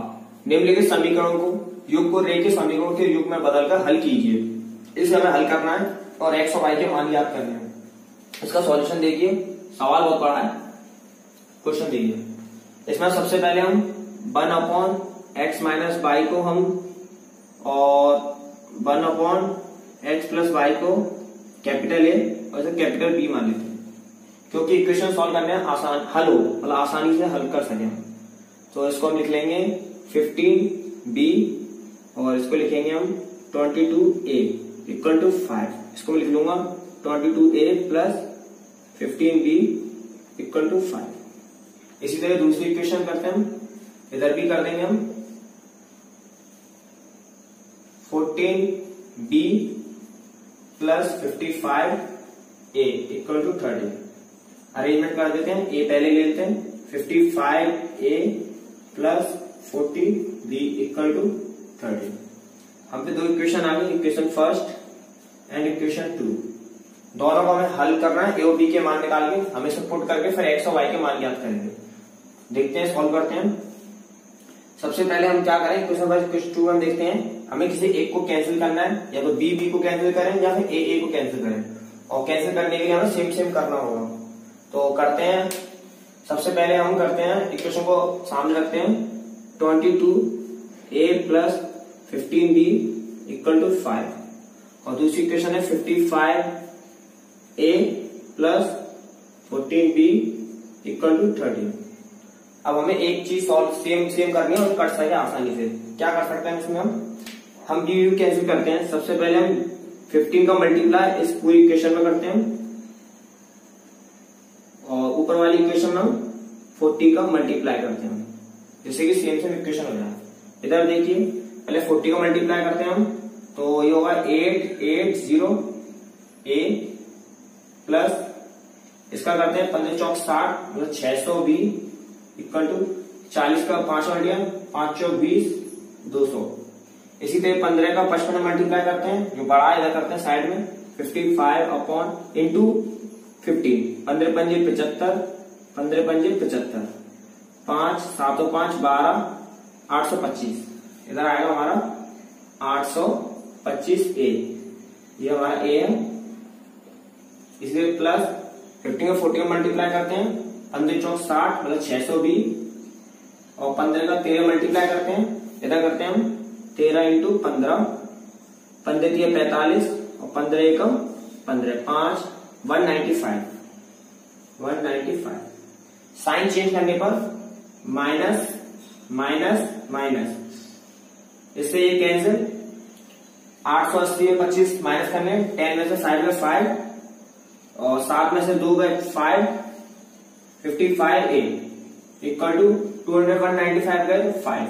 निम्नलिखित समीकरणों को योग को रेखीय समीकरणों के योग में बदलकर हल कीजिए। इसे हमें हल करना है और x और y के मान ज्ञात करने हैं। इसका सॉल्यूशन देखिए, सवाल बहुत बड़ा है। क्वेश्चन देखिए, इसमें सबसे पहले हम 1/x माइनस y को हम और 1/x प्लस y को कैपिटल A और इसे कैपिटल B मान लेते हैं, क्योंकि इक्वेशन सॉल्व करने में आसान हल हो, मतलब आसानी से हल कर सकें। तो इसको हम लिख लेंगे 15b और इसको लिखेंगे हम 22a इक्वल टू 5। इसको मैं लिख लूंगा 22a plus 15b equal to 5। इसी तरह दूसरी इक्वेशन करते हैं हम, इधर भी कर देंगे हम 14b plus 55a equal to 30। Arrangement कर देते हैं, a पहले ले लेते हैं, 55a plus 40b equal to 30। हम पे दो इक्वेशन आ गई, इक्वेशन फर्स्ट एंड इक्वेशन 2। दोनों को हमें हल करना है, ए और बी के मान निकाल के हमें सब पुट करके फिर एक्स और वाई के मान ज्ञात करेंगे। देखते हैं, सॉल्व करते हैं। सबसे पहले हम क्या करें, इक्वेशन फर्स्ट इक्वेशन 2 हम देखते हैं। हमें किसी एक को कैंसिल करना है, या तो बी को कैंसिल करें या फिर ए को कैंसिल करें, और कैंसिल करने के लिए हमें सेम करना होगा। तो करते हैं। सबसे पहले हम करते हैं, इक्वेशन को सामने रखते हैं, 22a plus 15b equal to 5, और दूसरी इक्वेशन है 55a plus 14b equal to 30। अब हमें एक चीज सॉल्व सेम करनी है और कर सके आसानी से। क्या कर सकते हैं इसमें, हम b कैंसिल करते हैं। सबसे पहले हम 15 का मल्टीप्लाई इस पूरी इक्वेशन में करते हैं, और ऊपर वाली इक्वेशन में हम 40 का मल्टीप्लाई करते हैं, जैसे कि सेम इक्वेशन हो जाए। इधर देखिए, पहले 40 का मल्टीप्लाई करते हैं हम, तो ये होगा 880a प्लस इसका करते हैं 15 चौक 60 मतलब 620 इक्वल टू 40 का 5 5 चौक 20 200। इसी तरह 15 का 55 मल्टीप्लाई करते हैं, जो बड़ा इधर करते हैं साइड में, 55 अपॉन इंटू 15, 15 पंजे 75, 15 पंजे 75, 5 7 5 12 825। इधर आएगा हमारा 825a, ये हमारा a है। इसलिए प्लस 15 का 40 मल्टीप्लाई करते हैं, 15 चौक 60 मतलब 620, और 15 का 13 मल्टीप्लाई करते हैं, इधर करते हैं हम 13 इंटू 15, 15 दिए 45 और 15 एकम 15, 5 195। साइन चेंज करने पर माइनस माइनस माइनस, इससे ये कैंसिल। 880 में 25 माइनस करने, 10 में से साइड में 5 और 7 में से 2 गए 5, 55a इक्वल टू 195 गए 5।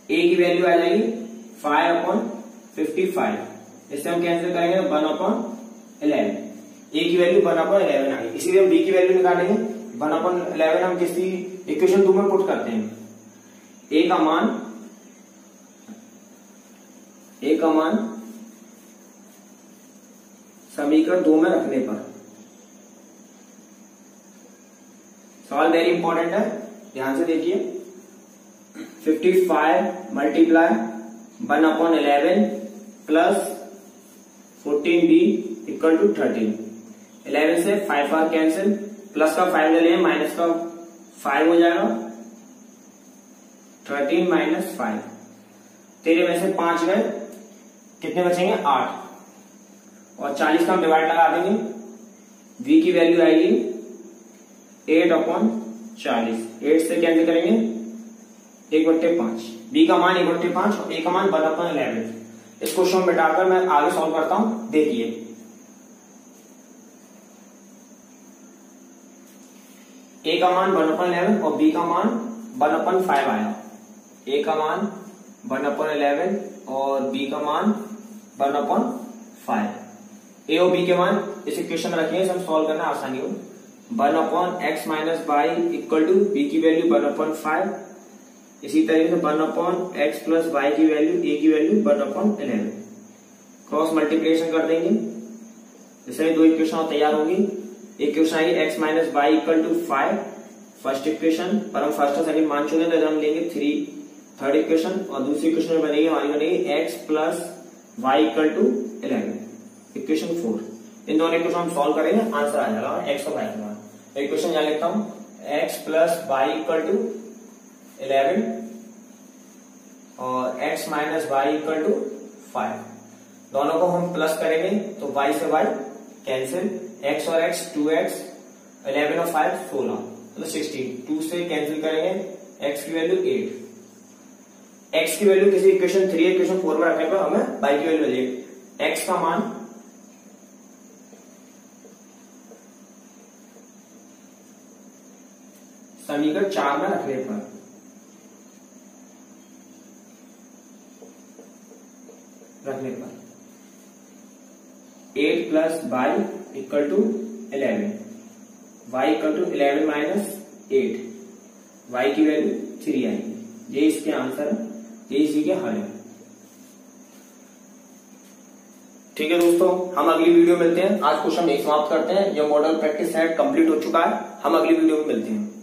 a की वैल्यू आ जाएगी 5/55। इससे हम कैंसिल करेंगे 1/11। ए की वैल्यू 1/11 आई, इसीलिए हम बी की वैल्यू निकालेंगे। 1/11 हम किसी इक्वेशन 2 में पुट करते हैं। ए का मान समीकरण 2 में रखने पर, सवाल वेरी इंपॉर्टेंट है, ध्यान से देखिए। 55 multiply 1/11 plus 14b equal to 13। 11 से 5 बार कैंसिल, प्लस का 5 ले लें, माइनस का 5 हो जाएगा। 13 माइनस 5, 13 में से 5 गए, कितने बचेंगे 8, और 40 का हम डिवाइड लगा देंगे। v की वैल्यू आएगी 8/40, 8 से कैंसिल करेंगे 1/5, b का मान 1/5 और a का मान 1/11। इस क्वेश्चन में डालकर मैं आगे सॉल्व करता हूं, देखिए। a का मान 1/11 और b का मान 1/5 आया। a का मान 1/11 और b का मान 1/5। a और b के मान इस इक्वेशन में रखेंगे, हम सॉल्व करना आसानी हो। 1/x minus y equal to b की वैल्यू 1/5, इसी तरीके से 1/x प्लस वाई की वैल्यू, a की वैल्यू 1/11। क्रॉस मल्टीप्लिकेशन कर देंगे, जैसे 2 इक्वेशन तैयार होगी। इक्वेशन आएगी x minus y equal to 5, first equation पर हम फर्स्ट और सेकंड मान चुके, तो हम लेंगे 3, थर्ड इक्वेशन, और दूसरी इक्वेशन में बनेगी हमारी बनेगी x plus y equal to 11, equation 4। इन दोनों इक्वेशन हम सॉल्व करेंगे, आंसर आ जाएगा x और y का मान। इक्वेशन यहाँ लिखता हूं, x plus y equal to 11 और x minus y equal to 5। दोनों को हम प्लस करेंगे तो y से y कैंसिल, x और x 2x, 11 और 5 16, मतलब 16। 2 से कैंसिल करेंगे x की वैल्यू 8। x की वैल्यू किसी इक्वेशन 3 इक्वेशन 4 में रखने पर हमें y की वैल्यू मिलेगी। x का मान समीकरण 4 में रखने पर रखने पर 8 plus y equal to 11, y equal to 11 minus 8, y की वैल्यू 3 आएगी। ये इसके आंसर है, ये इसी के हल है। ठीक है दोस्तों, हम अगली वीडियो में मिलते हैं। आज क्वेश्चन 1 समाप्त करते हैं। यह मॉडल प्रैक्टिस सेट कंप्लीट हो चुका है, हम अगली वीडियो में मिलते हैं।